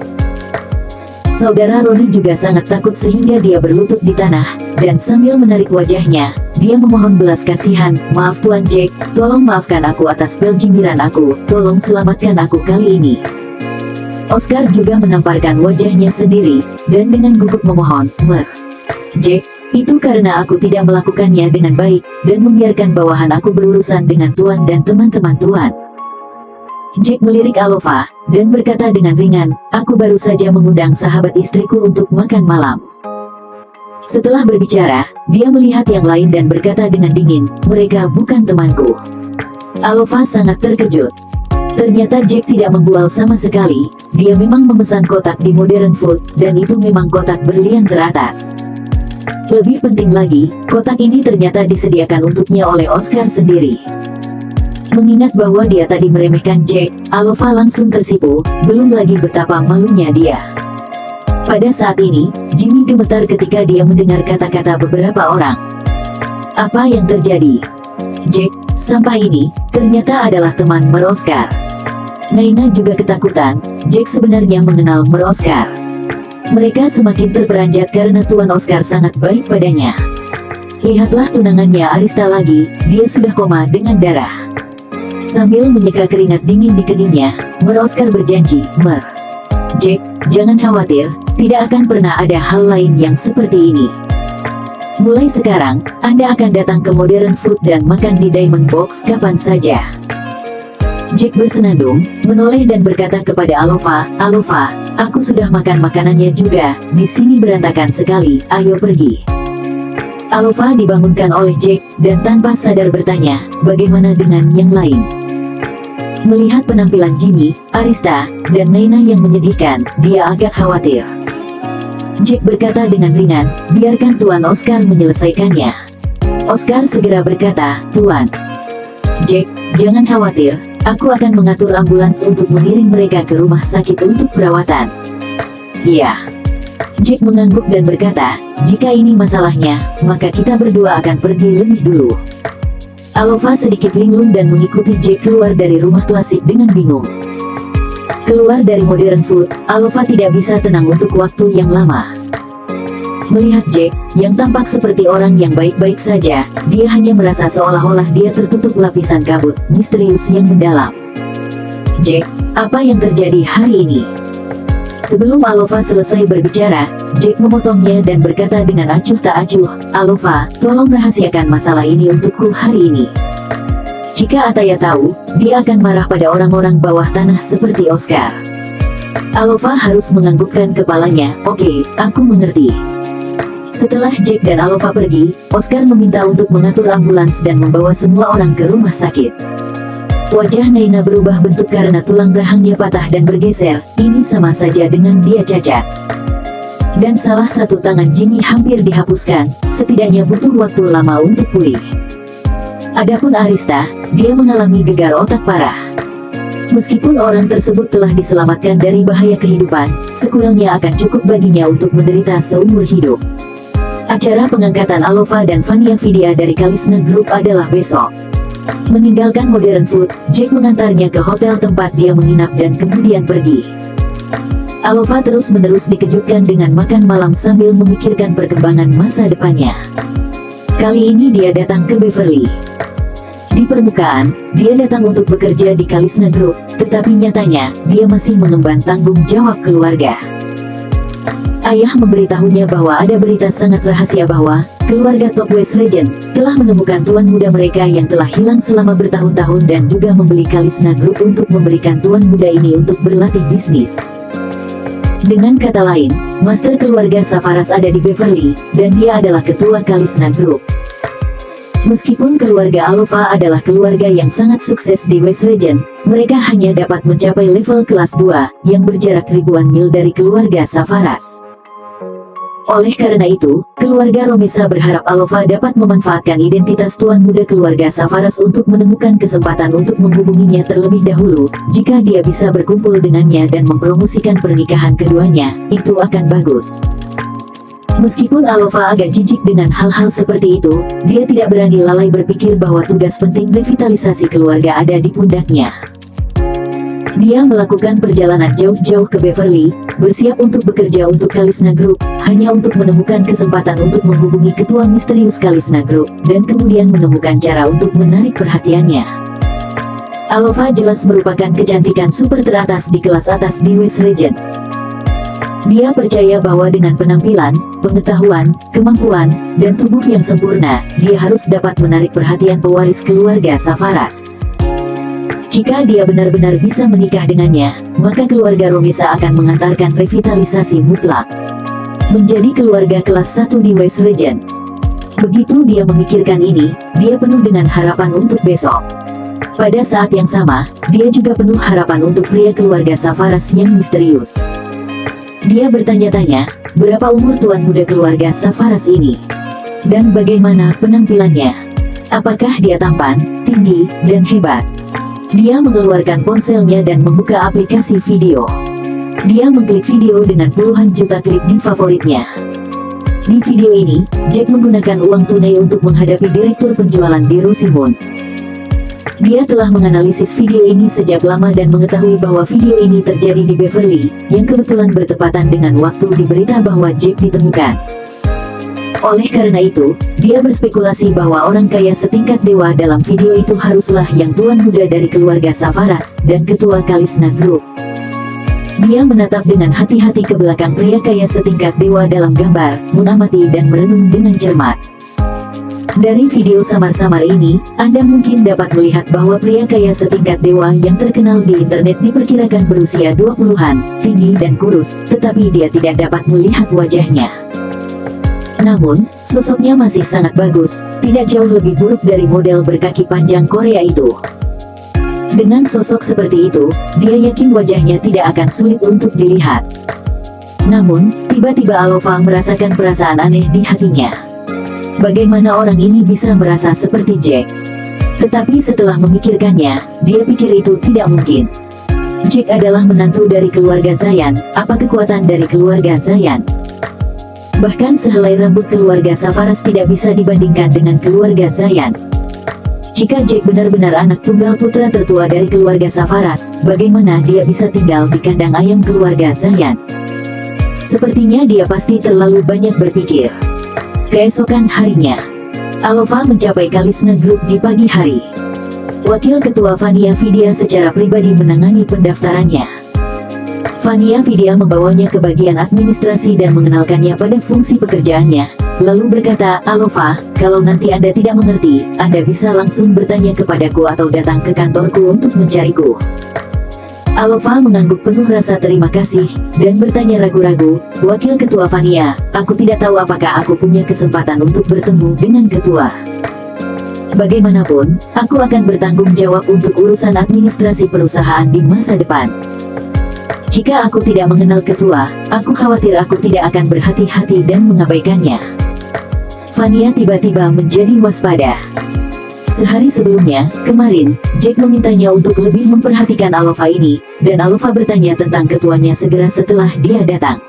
Saudara Ronnie juga sangat takut sehingga dia berlutut di tanah, dan sambil menarik wajahnya, dia memohon belas kasihan, "Maaf Tuan Jack, tolong maafkan aku atas peljimiran aku, tolong selamatkan aku kali ini." Oscar juga menamparkan wajahnya sendiri, dan dengan gugup memohon, Jack, itu karena aku tidak melakukannya dengan baik, dan membiarkan bawahan aku berurusan dengan Tuan dan teman-teman Tuan." Jack melirik Alova, dan berkata dengan ringan, "Aku baru saja mengundang sahabat istriku untuk makan malam." Setelah berbicara, dia melihat yang lain dan berkata dengan dingin, "Mereka bukan temanku." Alova sangat terkejut. Ternyata Jack tidak membual sama sekali, dia memang memesan kotak di Modern Food, dan itu memang kotak berlian teratas. Lebih penting lagi, kotak ini ternyata disediakan untuknya oleh Oscar sendiri. Mengingat bahwa dia tadi meremehkan Jack, Alova langsung tersipu, belum lagi betapa malunya dia. Pada saat ini, Jimmy gemetar ketika dia mendengar kata-kata beberapa orang. Apa yang terjadi? Jack, sampah ini, ternyata adalah teman Mer Oscar. Naina juga ketakutan, Jack sebenarnya mengenal Mer Oscar. Mereka semakin terperanjat karena Tuan Oscar sangat baik padanya. Lihatlah tunangannya Arista lagi, dia sudah koma dengan darah. Sambil menyeka keringat dingin di keningnya, Mer Oscar berjanji, Jack, jangan khawatir, tidak akan pernah ada hal lain yang seperti ini. Mulai sekarang, Anda akan datang ke Modern Food dan makan di Diamond Box kapan saja. Jack bersenandung, menoleh dan berkata kepada Alova, "Alova, aku sudah makan makanannya juga, di sini berantakan sekali, ayo pergi." Alova dibangunkan oleh Jack, dan tanpa sadar bertanya, "Bagaimana dengan yang lain?" Melihat penampilan Jimmy, Arista, dan Naina yang menyedihkan, dia agak khawatir. Jack berkata dengan ringan, "Biarkan Tuan Oscar menyelesaikannya." Oscar segera berkata, "Tuan Jack, jangan khawatir, aku akan mengatur ambulans untuk mengiring mereka ke rumah sakit untuk perawatan." "Iya." Jack mengangguk dan berkata, "Jika ini masalahnya, maka kita berdua akan pergi lebih dulu." Alova sedikit linglung dan mengikuti Jack keluar dari rumah klasik dengan bingung. Keluar dari Modern Food, Alova tidak bisa tenang untuk waktu yang lama. Melihat Jack, yang tampak seperti orang yang baik-baik saja, dia hanya merasa seolah-olah dia tertutup lapisan kabut misterius yang mendalam. "Jack, apa yang terjadi hari ini?" Sebelum Alova selesai berbicara, Jack memotongnya dan berkata dengan acuh tak acuh, "Alova, tolong rahasiakan masalah ini untukku hari ini. Jika Ataya tahu, dia akan marah pada orang-orang bawah tanah seperti Oscar." Alova harus menganggukkan kepalanya. "Oke, aku mengerti." Setelah Jack dan Alova pergi, Oscar meminta untuk mengatur ambulans dan membawa semua orang ke rumah sakit. Wajah Naina berubah bentuk karena tulang rahangnya patah dan bergeser, ini sama saja dengan dia cacat. Dan salah satu tangan Jimmy hampir dihapuskan, setidaknya butuh waktu lama untuk pulih. Adapun Arista, dia mengalami gegar otak parah. Meskipun orang tersebut telah diselamatkan dari bahaya kehidupan, sekuelnya akan cukup baginya untuk menderita seumur hidup. Acara pengangkatan Alova dan Vania Vidya dari Kalisna Group adalah besok. Meninggalkan Modern Food, Jack mengantarnya ke hotel tempat dia menginap dan kemudian pergi. Alova terus-menerus dikejutkan dengan makan malam sambil memikirkan perkembangan masa depannya. Kali ini dia datang ke Beverly. Di permukaan, dia datang untuk bekerja di Kalisna Group, tetapi nyatanya, dia masih mengemban tanggung jawab keluarga. Ayah memberitahunya bahwa ada berita sangat rahasia bahwa keluarga Top West Regent telah menemukan tuan muda mereka yang telah hilang selama bertahun-tahun dan juga membeli Kalisna Group untuk memberikan tuan muda ini untuk berlatih bisnis. Dengan kata lain, master keluarga Safaras ada di Beverly, dan dia adalah ketua Kalisna Group. Meskipun keluarga Alova adalah keluarga yang sangat sukses di West Regent, mereka hanya dapat mencapai level kelas 2, yang berjarak ribuan mil dari keluarga Safaras. Oleh karena itu, keluarga Romesa berharap Alova dapat memanfaatkan identitas tuan muda keluarga Safaras untuk menemukan kesempatan untuk menghubunginya terlebih dahulu. Jika dia bisa berkumpul dengannya dan mempromosikan pernikahan keduanya, itu akan bagus. Meskipun Alova agak jijik dengan hal-hal seperti itu, dia tidak berani lalai berpikir bahwa tugas penting revitalisasi keluarga ada di pundaknya. Dia melakukan perjalanan jauh-jauh ke Beverly, bersiap untuk bekerja untuk Kalisna Group, hanya untuk menemukan kesempatan untuk menghubungi ketua misterius Kalisna Group, dan kemudian menemukan cara untuk menarik perhatiannya. Alova jelas merupakan kecantikan super teratas di kelas atas di West Regent. Dia percaya bahwa dengan penampilan, pengetahuan, kemampuan, dan tubuh yang sempurna, dia harus dapat menarik perhatian pewaris keluarga Safaras. Jika dia benar-benar bisa menikah dengannya, maka keluarga Romesa akan mengantarkan revitalisasi mutlak. Menjadi keluarga kelas 1 di West Regent. Begitu dia memikirkan ini, dia penuh dengan harapan untuk besok. Pada saat yang sama, dia juga penuh harapan untuk pria keluarga Safaras yang misterius. Dia bertanya-tanya, berapa umur tuan muda keluarga Safaras ini? Dan bagaimana penampilannya? Apakah dia tampan, tinggi, dan hebat? Dia mengeluarkan ponselnya dan membuka aplikasi video. Dia mengklik video dengan puluhan juta klik di favoritnya. Di video ini, Jack menggunakan uang tunai untuk menghadapi direktur penjualan di Rosimund. Dia telah menganalisis video ini sejak lama dan mengetahui bahwa video ini terjadi di Beverly, yang kebetulan bertepatan dengan waktu diberita bahwa Jack ditemukan. Oleh karena itu, dia berspekulasi bahwa orang kaya setingkat dewa dalam video itu haruslah yang tuan muda dari keluarga Safaras, dan ketua Kalisna Group. Dia menatap dengan hati-hati ke belakang pria kaya setingkat dewa dalam gambar, mengamati dan merenung dengan cermat. Dari video samar-samar ini, Anda mungkin dapat melihat bahwa pria kaya setingkat dewa yang terkenal di internet diperkirakan berusia 20-an, tinggi dan kurus, tetapi dia tidak dapat melihat wajahnya. Namun, sosoknya masih sangat bagus, tidak jauh lebih buruk dari model berkaki panjang Korea itu. Dengan sosok seperti itu, dia yakin wajahnya tidak akan sulit untuk dilihat. Namun, tiba-tiba Alova merasakan perasaan aneh di hatinya. Bagaimana orang ini bisa merasa seperti Jack? Tetapi setelah memikirkannya, dia pikir itu tidak mungkin. Jack adalah menantu dari keluarga Zayan, apa kekuatan dari keluarga Zayan? Bahkan sehelai rambut keluarga Safaras tidak bisa dibandingkan dengan keluarga Zayan. Jika Jack benar-benar anak tunggal putra tertua dari keluarga Safaras, bagaimana dia bisa tinggal di kandang ayam keluarga Zayan? Sepertinya dia pasti terlalu banyak berpikir. Keesokan harinya, Alova mencapai Kalisna Group di pagi hari. Wakil Ketua Vania Vidya secara pribadi menangani pendaftarannya. Vania Vidya membawanya ke bagian administrasi dan mengenalkannya pada fungsi pekerjaannya. Lalu berkata, Alova, kalau nanti Anda tidak mengerti, Anda bisa langsung bertanya kepadaku atau datang ke kantorku untuk mencariku. Alova mengangguk penuh rasa terima kasih, dan bertanya ragu-ragu, Wakil Ketua Vania, aku tidak tahu apakah aku punya kesempatan untuk bertemu dengan ketua. Bagaimanapun, aku akan bertanggung jawab untuk urusan administrasi perusahaan di masa depan. Jika aku tidak mengenal ketua, aku khawatir aku tidak akan berhati-hati dan mengabaikannya. Vania tiba-tiba menjadi waspada. Sehari sebelumnya, kemarin, Jack memintanya untuk lebih memperhatikan Alova ini, dan Alova bertanya tentang ketuanya segera setelah dia datang.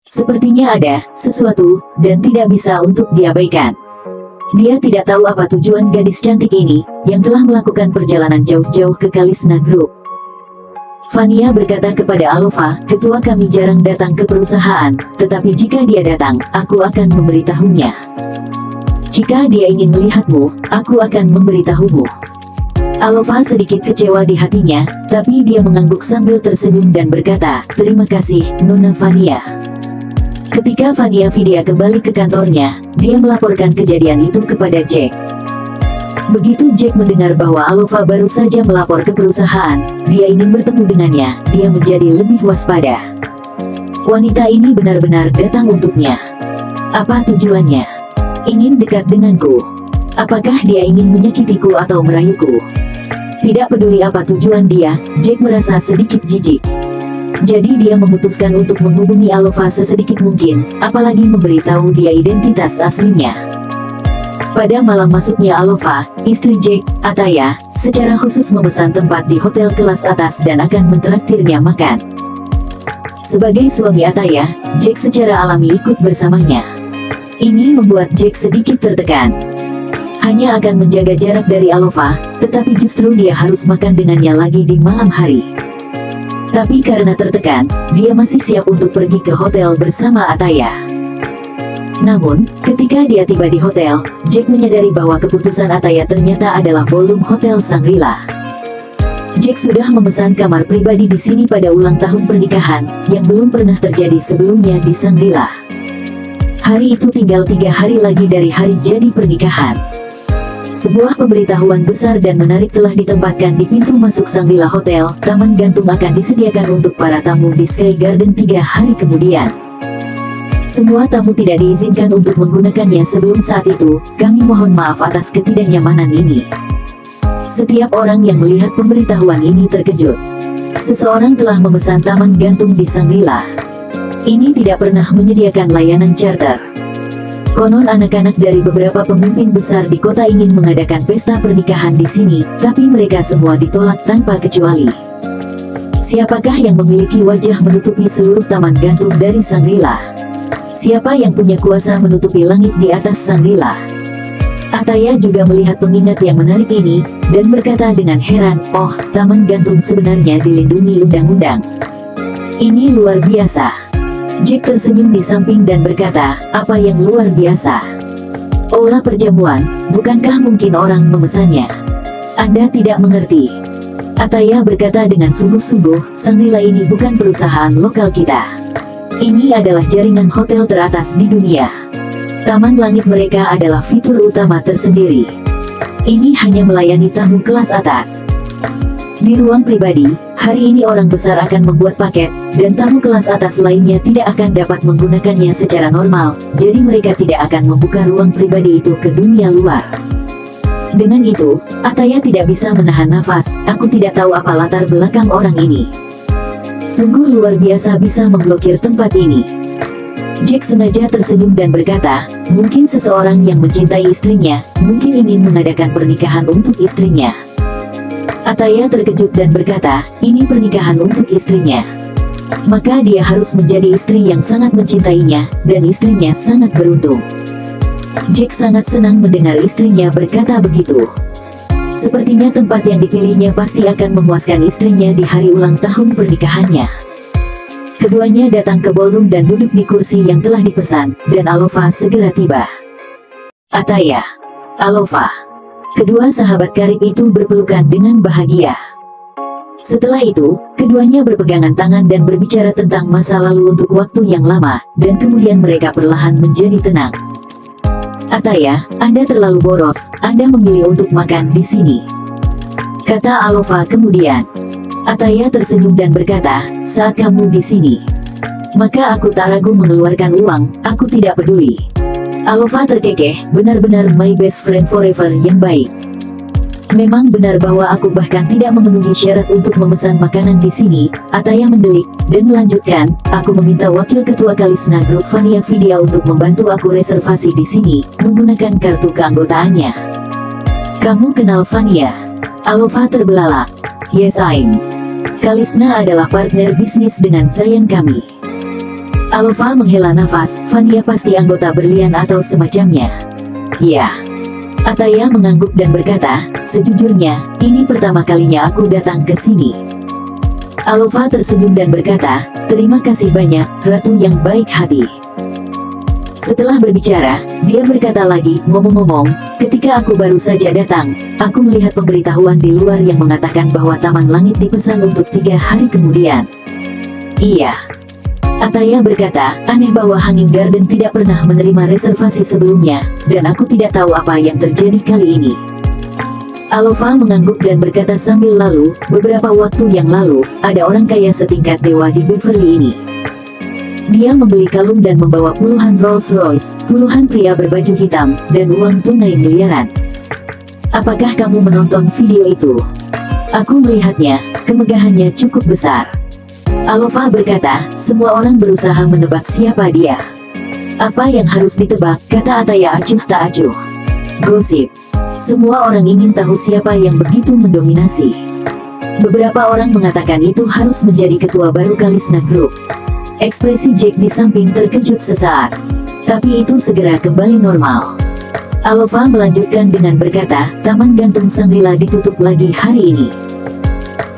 Sepertinya ada sesuatu, dan tidak bisa untuk diabaikan. Dia tidak tahu apa tujuan gadis cantik ini, yang telah melakukan perjalanan jauh-jauh ke Kalisna Group. Vania berkata kepada Alova, ketua kami jarang datang ke perusahaan, tetapi jika dia datang, aku akan memberitahunya. Jika dia ingin melihatmu, aku akan memberitahumu. Alova sedikit kecewa di hatinya, tapi dia mengangguk sambil tersenyum dan berkata, terima kasih, Nona Vania. Ketika Vania Vidya kembali ke kantornya, dia melaporkan kejadian itu kepada Jack. Begitu Jack mendengar bahwa Alova baru saja melapor ke perusahaan, dia ingin bertemu dengannya, dia menjadi lebih waspada. Wanita ini benar-benar datang untuknya. Apa tujuannya? Ingin dekat denganku? Apakah dia ingin menyakitiku atau merayuku? Tidak peduli apa tujuan dia, Jack merasa sedikit jijik. Jadi dia memutuskan untuk menghubungi Alova sesedikit mungkin, apalagi memberitahu dia identitas aslinya. Pada malam masuknya Alova, istri Jack, Ataya, secara khusus memesan tempat di hotel kelas atas dan akan mentraktirnya makan. Sebagai suami Ataya, Jack secara alami ikut bersamanya. Ini membuat Jack sedikit tertekan. Hanya akan menjaga jarak dari Alova, tetapi justru dia harus makan dengannya lagi di malam hari. Tapi karena tertekan, dia masih siap untuk pergi ke hotel bersama Ataya. Namun, ketika dia tiba di hotel, Jack menyadari bahwa keputusan Ataya ternyata adalah ballroom Hotel Shangri-La. Jack sudah memesan kamar pribadi di sini pada ulang tahun pernikahan, yang belum pernah terjadi sebelumnya di Shangri-La. Hari itu tinggal 3 hari lagi dari hari jadi pernikahan. Sebuah pemberitahuan besar dan menarik telah ditempatkan di pintu masuk Shangri-La Hotel. Taman gantung akan disediakan untuk para tamu di Sky Garden 3 hari kemudian. Semua tamu tidak diizinkan untuk menggunakannya sebelum saat itu. Kami mohon maaf atas ketidaknyamanan ini. Setiap orang yang melihat pemberitahuan ini terkejut. Seseorang telah memesan taman gantung di Shangri-La. Ini tidak pernah menyediakan layanan charter. Konon anak-anak dari beberapa pemimpin besar di kota ingin mengadakan pesta pernikahan di sini, tapi mereka semua ditolak tanpa kecuali. Siapakah yang memiliki wajah menutupi seluruh taman gantung dari Shangri-La? Siapa yang punya kuasa menutupi langit di atas Shangri-La? Ataya juga melihat pengingat yang menarik ini, dan berkata dengan heran, oh, taman gantung sebenarnya dilindungi undang-undang. Ini luar biasa. Jack tersenyum di samping dan berkata, apa yang luar biasa? Aula perjamuan, bukankah mungkin orang memesannya? Anda tidak mengerti. Ataya berkata dengan sungguh-sungguh, Shangri-La ini bukan perusahaan lokal kita. Ini adalah jaringan hotel teratas di dunia. Taman langit mereka adalah fitur utama tersendiri. Ini hanya melayani tamu kelas atas. Di ruang pribadi, hari ini orang besar akan membuat paket, dan tamu kelas atas lainnya tidak akan dapat menggunakannya secara normal, jadi mereka tidak akan membuka ruang pribadi itu ke dunia luar. Dengan itu, Ataya tidak bisa menahan nafas. Aku tidak tahu apa latar belakang orang ini. Sungguh luar biasa bisa memblokir tempat ini. Jack sengaja tersenyum dan berkata, mungkin seseorang yang mencintai istrinya, mungkin ingin mengadakan pernikahan untuk istrinya. Ataya terkejut dan berkata, ini pernikahan untuk istrinya. Maka dia harus menjadi istri yang sangat mencintainya, dan istrinya sangat beruntung. Jack sangat senang mendengar istrinya berkata begitu. Sepertinya tempat yang dipilihnya pasti akan memuaskan istrinya di hari ulang tahun pernikahannya. Keduanya datang ke ballroom dan duduk di kursi yang telah dipesan, dan Alova segera tiba. Ataya, Alova. Kedua sahabat karib itu berpelukan dengan bahagia. Setelah itu, keduanya berpegangan tangan dan berbicara tentang masa lalu untuk waktu yang lama, dan kemudian mereka perlahan menjadi tenang. Ataya, Anda terlalu boros, Anda memilih untuk makan di sini, kata Alova kemudian. Ataya tersenyum dan berkata, saat kamu di sini, maka aku tak ragu mengeluarkan uang, aku tidak peduli. Alova terkekeh, benar-benar my best friend forever yang baik. Memang benar bahwa aku bahkan tidak memenuhi syarat untuk memesan makanan di sini, Ataya mendelik, dan melanjutkan, aku meminta wakil ketua Kalisna Group Vania Vidya untuk membantu aku reservasi di sini, menggunakan kartu keanggotaannya. Kamu kenal Vania? Alova terbelalak. Yes I'm. Kalisna adalah partner bisnis dengan Zayan kami. Alova menghela nafas, Vania pasti anggota berlian atau semacamnya. Ya. Ataya mengangguk dan berkata, sejujurnya, ini pertama kalinya aku datang ke sini. Alova tersenyum dan berkata, terima kasih banyak, ratu yang baik hati. Setelah berbicara, dia berkata lagi, ngomong-ngomong, ketika aku baru saja datang, aku melihat pemberitahuan di luar yang mengatakan bahwa Taman Langit dipesan untuk 3 hari kemudian. Iya. Ataya berkata, aneh bahwa Hanging Garden tidak pernah menerima reservasi sebelumnya, dan aku tidak tahu apa yang terjadi kali ini. Alova mengangguk dan berkata sambil lalu, beberapa waktu yang lalu, ada orang kaya setingkat dewa di Beverly ini. Dia membeli kalung dan membawa puluhan Rolls Royce, puluhan pria berbaju hitam, dan uang tunai miliaran. Apakah kamu menonton video itu? Aku melihatnya, kemegahannya cukup besar. Alova berkata, semua orang berusaha menebak siapa dia. Apa yang harus ditebak, kata Ataya acuh tak acuh. Gosip. Semua orang ingin tahu siapa yang begitu mendominasi. Beberapa orang mengatakan itu harus menjadi ketua baru Kalisna Group. Ekspresi Jack di samping terkejut sesaat. Tapi itu segera kembali normal. Alova melanjutkan dengan berkata, Taman Gantung Shangri-La ditutup lagi hari ini.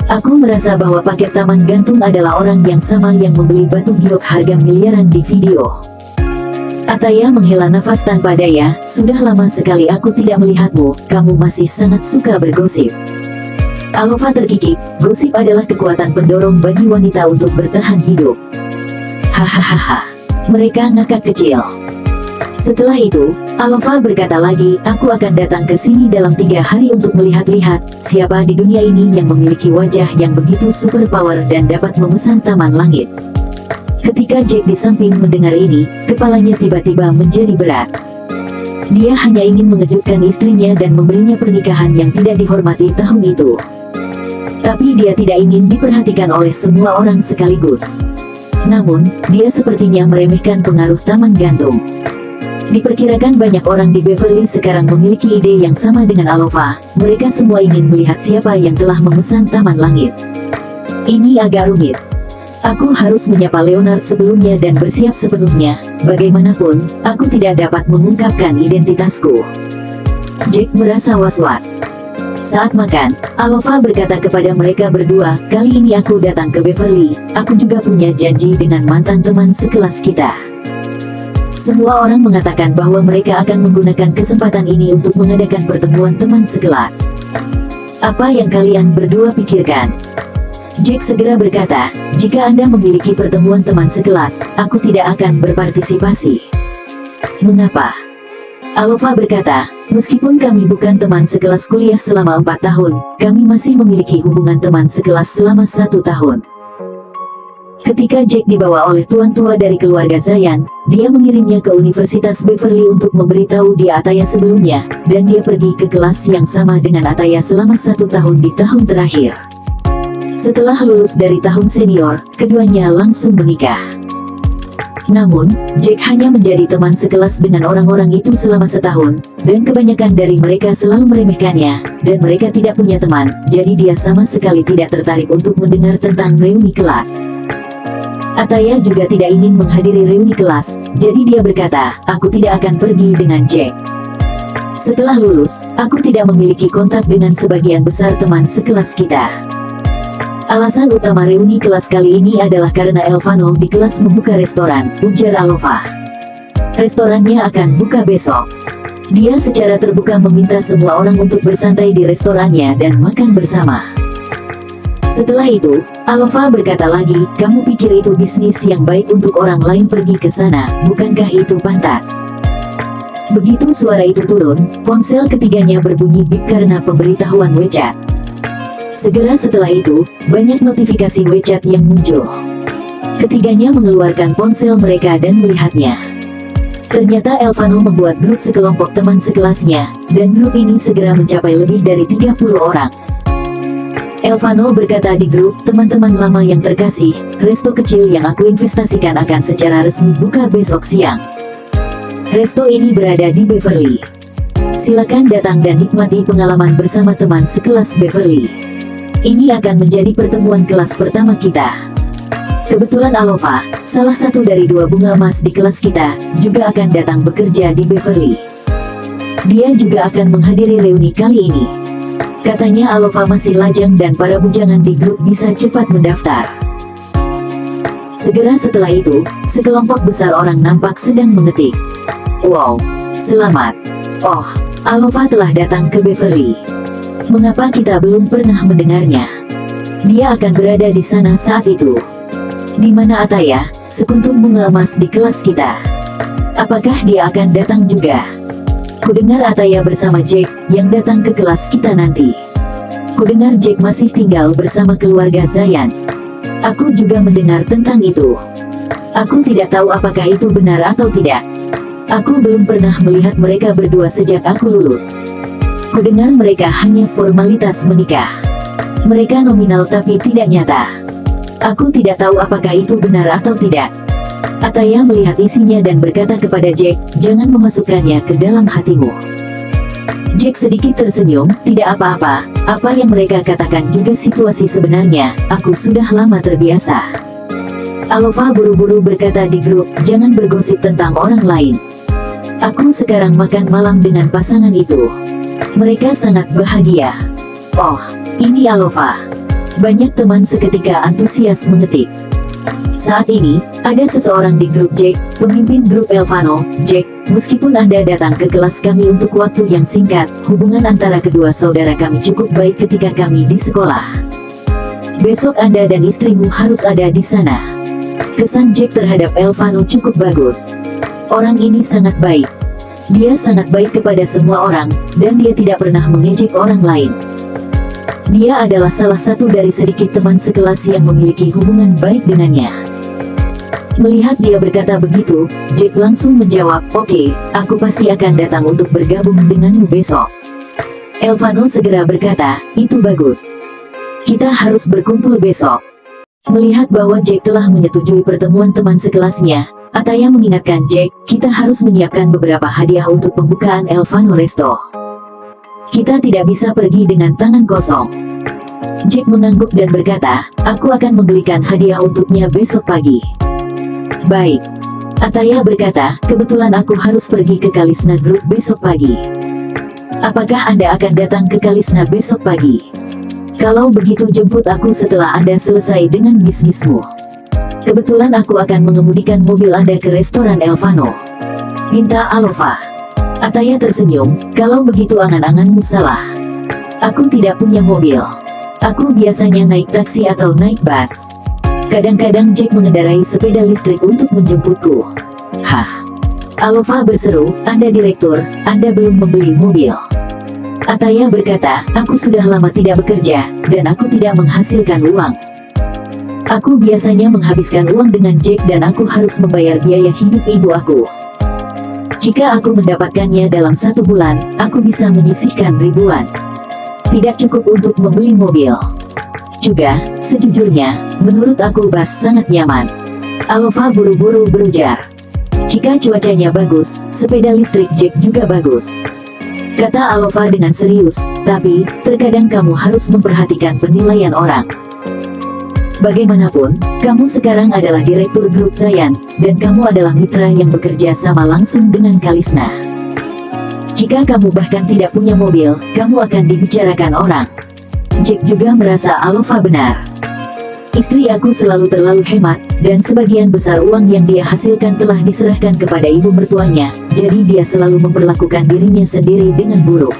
Aku merasa bahwa paket Taman Gantung adalah orang yang sama yang membeli batu giok harga miliaran di video. Ataya menghela nafas tanpa daya, sudah lama sekali aku tidak melihatmu, kamu masih sangat suka bergosip. Alova terkikik, gosip adalah kekuatan pendorong bagi wanita untuk bertahan hidup. Hahaha. Mereka ngakak kecil. Setelah itu, Alova berkata lagi, aku akan datang ke sini dalam 3 hari untuk melihat-lihat, siapa di dunia ini yang memiliki wajah yang begitu superpower dan dapat memesan Taman Langit. Ketika Jack di samping mendengar ini, kepalanya tiba-tiba menjadi berat. Dia hanya ingin mengejutkan istrinya dan memberinya pernikahan yang tidak dihormati tahun itu. Tapi dia tidak ingin diperhatikan oleh semua orang sekaligus. Namun, dia sepertinya meremehkan pengaruh Taman Gantung. Diperkirakan banyak orang di Beverly sekarang memiliki ide yang sama dengan Alova. Mereka semua ingin melihat siapa yang telah memesan Taman Langit. Ini agak rumit. Aku harus menyapa Leonard sebelumnya dan bersiap sepenuhnya. Bagaimanapun, aku tidak dapat mengungkapkan identitasku. Jack merasa was-was. Saat makan, Alova berkata kepada mereka berdua, kali ini aku datang ke Beverly, aku juga punya janji dengan mantan teman sekelas kita. Semua orang mengatakan bahwa mereka akan menggunakan kesempatan ini untuk mengadakan pertemuan teman sekelas. Apa yang kalian berdua pikirkan? Jack segera berkata, jika Anda memiliki pertemuan teman sekelas, aku tidak akan berpartisipasi. Mengapa? Alova berkata, meskipun kami bukan teman sekelas kuliah selama 4 tahun, kami masih memiliki hubungan teman sekelas selama 1 tahun. Ketika Jack dibawa oleh tuan tua dari keluarga Zayan, dia mengirimnya ke Universitas Beverly untuk memberitahu dia Ataya sebelumnya, dan dia pergi ke kelas yang sama dengan Ataya selama 1 tahun di tahun terakhir. Setelah lulus dari tahun senior, keduanya langsung menikah. Namun, Jack hanya menjadi teman sekelas dengan orang-orang itu selama setahun, dan kebanyakan dari mereka selalu meremehkannya, dan mereka tidak punya teman, jadi dia sama sekali tidak tertarik untuk mendengar tentang reuni kelas. Ataya juga tidak ingin menghadiri reuni kelas, jadi dia berkata, aku tidak akan pergi dengan Jack. Setelah lulus, aku tidak memiliki kontak dengan sebagian besar teman sekelas kita. Alasan utama reuni kelas kali ini adalah karena Elvano di kelas membuka restoran, ujar Alova. Restorannya akan buka besok. Dia secara terbuka meminta semua orang untuk bersantai di restorannya dan makan bersama. Setelah itu, Alova berkata lagi, kamu pikir itu bisnis yang baik untuk orang lain pergi ke sana, bukankah itu pantas? Begitu suara itu turun, ponsel ketiganya berbunyi bip karena pemberitahuan WeChat. Segera setelah itu, banyak notifikasi WeChat yang muncul. Ketiganya mengeluarkan ponsel mereka dan melihatnya. Ternyata Elvano membuat grup sekelompok teman sekelasnya, dan grup ini segera mencapai lebih dari 30 orang. Elvano berkata di grup, teman-teman lama yang terkasih, resto kecil yang aku investasikan akan secara resmi buka besok siang. Resto ini berada di Beverly. Silakan datang dan nikmati pengalaman bersama teman sekelas Beverly. Ini akan menjadi pertemuan kelas pertama kita. Kebetulan Alova, salah satu dari 2 bunga emas di kelas kita, juga akan datang bekerja di Beverly. Dia juga akan menghadiri reuni kali ini. Katanya Alova masih lajang dan para bujangan di grup bisa cepat mendaftar. Segera setelah itu, sekelompok besar orang nampak sedang mengetik. Wow, selamat. Oh, Alova telah datang ke Beverly. Mengapa kita belum pernah mendengarnya? Dia akan berada di sana saat itu. Di mana Ataya, sekuntum bunga emas di kelas kita? Apakah dia akan datang juga? Kudengar Ataya bersama Jack, yang datang ke kelas kita nanti. Kudengar Jack masih tinggal bersama keluarga Zayan. Aku juga mendengar tentang itu. Aku tidak tahu apakah itu benar atau tidak. Aku belum pernah melihat mereka berdua sejak aku lulus. Kudengar mereka hanya formalitas menikah. Mereka nominal tapi tidak nyata. Aku tidak tahu apakah itu benar atau tidak. Ataya melihat isinya dan berkata kepada Jack, jangan memasukkannya ke dalam hatimu. Jack sedikit tersenyum, tidak apa-apa, apa yang mereka katakan juga situasi sebenarnya, aku sudah lama terbiasa. Alova buru-buru berkata di grup, jangan bergosip tentang orang lain. Aku sekarang makan malam dengan pasangan itu. Mereka sangat bahagia. Oh, ini Alova. Banyak teman seketika antusias mengetik. Saat ini, ada seseorang di grup Jack, pemimpin grup Elvano, Jack, meskipun Anda datang ke kelas kami untuk waktu yang singkat, hubungan antara kedua saudara kami cukup baik ketika kami di sekolah. Besok Anda dan istrimu harus ada di sana. Kesan Jack terhadap Elvano cukup bagus. Orang ini sangat baik. Dia sangat baik kepada semua orang, dan dia tidak pernah mengejek orang lain. Dia adalah salah satu dari sedikit teman sekelas yang memiliki hubungan baik dengannya. Melihat dia berkata begitu, Jack langsung menjawab, oke, aku pasti akan datang untuk bergabung denganmu besok. Elvano segera berkata, itu bagus. Kita harus berkumpul besok. Melihat bahwa Jack telah menyetujui pertemuan teman sekelasnya, Ataya mengingatkan Jack, kita harus menyiapkan beberapa hadiah untuk pembukaan Elvano Resto. Kita tidak bisa pergi dengan tangan kosong. Jack mengangguk dan berkata, aku akan membelikan hadiah untuknya besok pagi. Baik. Ataya berkata, kebetulan aku harus pergi ke Kalisna Group besok pagi. Apakah Anda akan datang ke Kalisna besok pagi? Kalau begitu jemput aku setelah Anda selesai dengan bisnismu. Kebetulan aku akan mengemudikan mobil Anda ke restoran Elvano. Minta Alova. Ataya tersenyum, kalau begitu angan-anganmu salah. Aku tidak punya mobil. Aku biasanya naik taksi atau naik bus. Kadang-kadang Jack mengendarai sepeda listrik untuk menjemputku. Hah? Alova berseru, Anda direktur, Anda belum membeli mobil. Ataya berkata, aku sudah lama tidak bekerja, dan aku tidak menghasilkan uang. Aku biasanya menghabiskan uang dengan Jack dan aku harus membayar biaya hidup ibu aku. Jika aku mendapatkannya dalam 1 bulan, aku bisa menyisihkan ribuan. Tidak cukup untuk membeli mobil. Juga, sejujurnya, menurut aku bus sangat nyaman. Alova buru-buru berujar. Jika cuacanya bagus, sepeda listrik Jack juga bagus. Kata Alova dengan serius, tapi, terkadang kamu harus memperhatikan penilaian orang. Bagaimanapun, kamu sekarang adalah direktur grup Zayan, dan kamu adalah mitra yang bekerja sama langsung dengan Kalisna. Jika kamu bahkan tidak punya mobil, kamu akan dibicarakan orang. Jack juga merasa Alova benar. Istri aku selalu terlalu hemat, dan sebagian besar uang yang dia hasilkan telah diserahkan kepada ibu mertuanya, jadi dia selalu memperlakukan dirinya sendiri dengan buruk.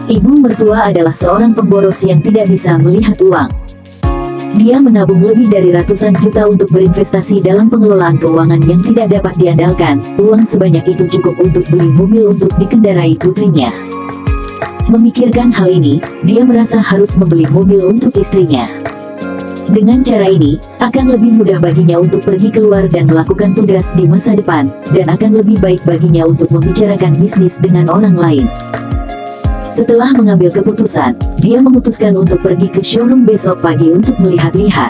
Ibu mertua adalah seorang pemboros yang tidak bisa melihat uang. Dia menabung lebih dari ratusan juta untuk berinvestasi dalam pengelolaan keuangan yang tidak dapat diandalkan. Uang sebanyak itu cukup untuk beli mobil untuk dikendarai putrinya. Memikirkan hal ini, dia merasa harus membeli mobil untuk istrinya. Dengan cara ini, akan lebih mudah baginya untuk pergi keluar dan melakukan tugas di masa depan, dan akan lebih baik baginya untuk membicarakan bisnis dengan orang lain. Setelah mengambil keputusan, dia memutuskan untuk pergi ke showroom besok pagi untuk melihat-lihat.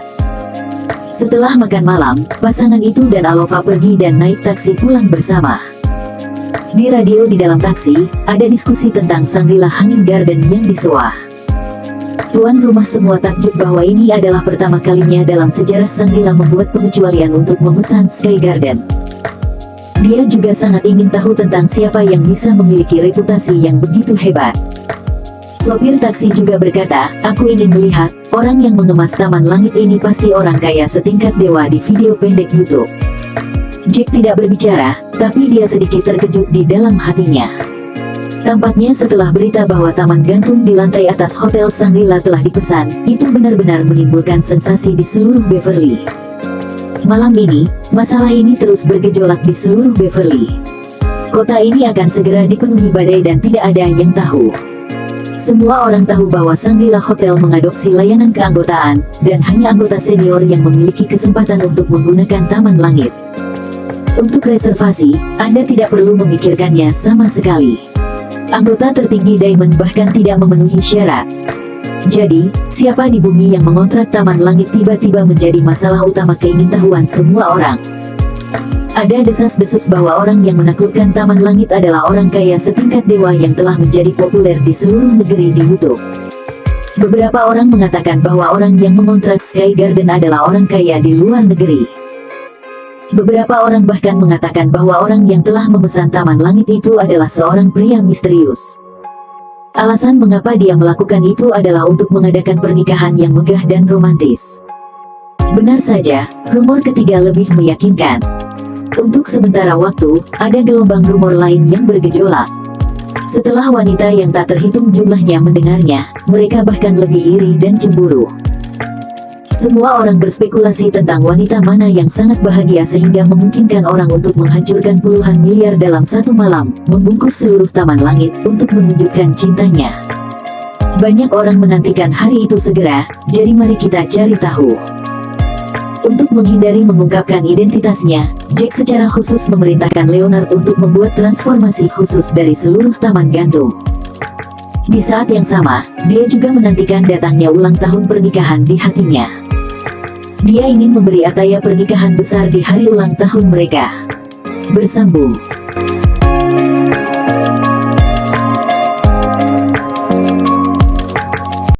Setelah makan malam, pasangan itu dan Alova pergi dan naik taksi pulang bersama. Di radio di dalam taksi, ada diskusi tentang Shangri-La Hanging Garden yang disewa. Tuan rumah semua takjub bahwa ini adalah pertama kalinya dalam sejarah Shangri-La membuat pengecualian untuk memesan Sky Garden. Dia juga sangat ingin tahu tentang siapa yang bisa memiliki reputasi yang begitu hebat. Sopir taksi juga berkata, aku ingin melihat, orang yang mengemas taman langit ini pasti orang kaya setingkat dewa di video pendek YouTube. Jack tidak berbicara, tapi dia sedikit terkejut di dalam hatinya. Tampaknya setelah berita bahwa taman gantung di lantai atas Hotel Shangri-La telah dipesan, itu benar-benar menimbulkan sensasi di seluruh Beverly. Malam ini, masalah ini terus bergejolak di seluruh Beverly. Kota ini akan segera dipenuhi badai dan tidak ada yang tahu. Semua orang tahu bahwa Shangri-La Hotel mengadopsi layanan keanggotaan, dan hanya anggota senior yang memiliki kesempatan untuk menggunakan taman langit. Untuk reservasi, Anda tidak perlu memikirkannya sama sekali. Anggota tertinggi Diamond bahkan tidak memenuhi syarat. Jadi, siapa di bumi yang mengontrak taman langit tiba-tiba menjadi masalah utama keingintahuan semua orang. Ada desas-desus bahwa orang yang menaklukkan taman langit adalah orang kaya setingkat dewa yang telah menjadi populer di seluruh negeri di YouTube. Beberapa orang mengatakan bahwa orang yang mengontrak Sky Garden adalah orang kaya di luar negeri. Beberapa orang bahkan mengatakan bahwa orang yang telah memesan taman langit itu adalah seorang pria misterius. Alasan mengapa dia melakukan itu adalah untuk mengadakan pernikahan yang megah dan romantis. Benar saja, rumor ketiga lebih meyakinkan. Untuk sementara waktu, ada gelombang rumor lain yang bergejolak. Setelah wanita yang tak terhitung jumlahnya mendengarnya, mereka bahkan lebih iri dan cemburu. Semua orang berspekulasi tentang wanita mana yang sangat bahagia sehingga memungkinkan orang untuk menghancurkan puluhan miliar dalam 1 malam, membungkus seluruh taman langit untuk menunjukkan cintanya. Banyak orang menantikan hari itu segera, jadi mari kita cari tahu. Untuk menghindari mengungkapkan identitasnya, Jack secara khusus memerintahkan Leonard untuk membuat transformasi khusus dari seluruh taman gantung. Di saat yang sama, dia juga menantikan datangnya ulang tahun pernikahan di hatinya. Dia ingin memberi Ataya pernikahan besar di hari ulang tahun mereka. Bersambung.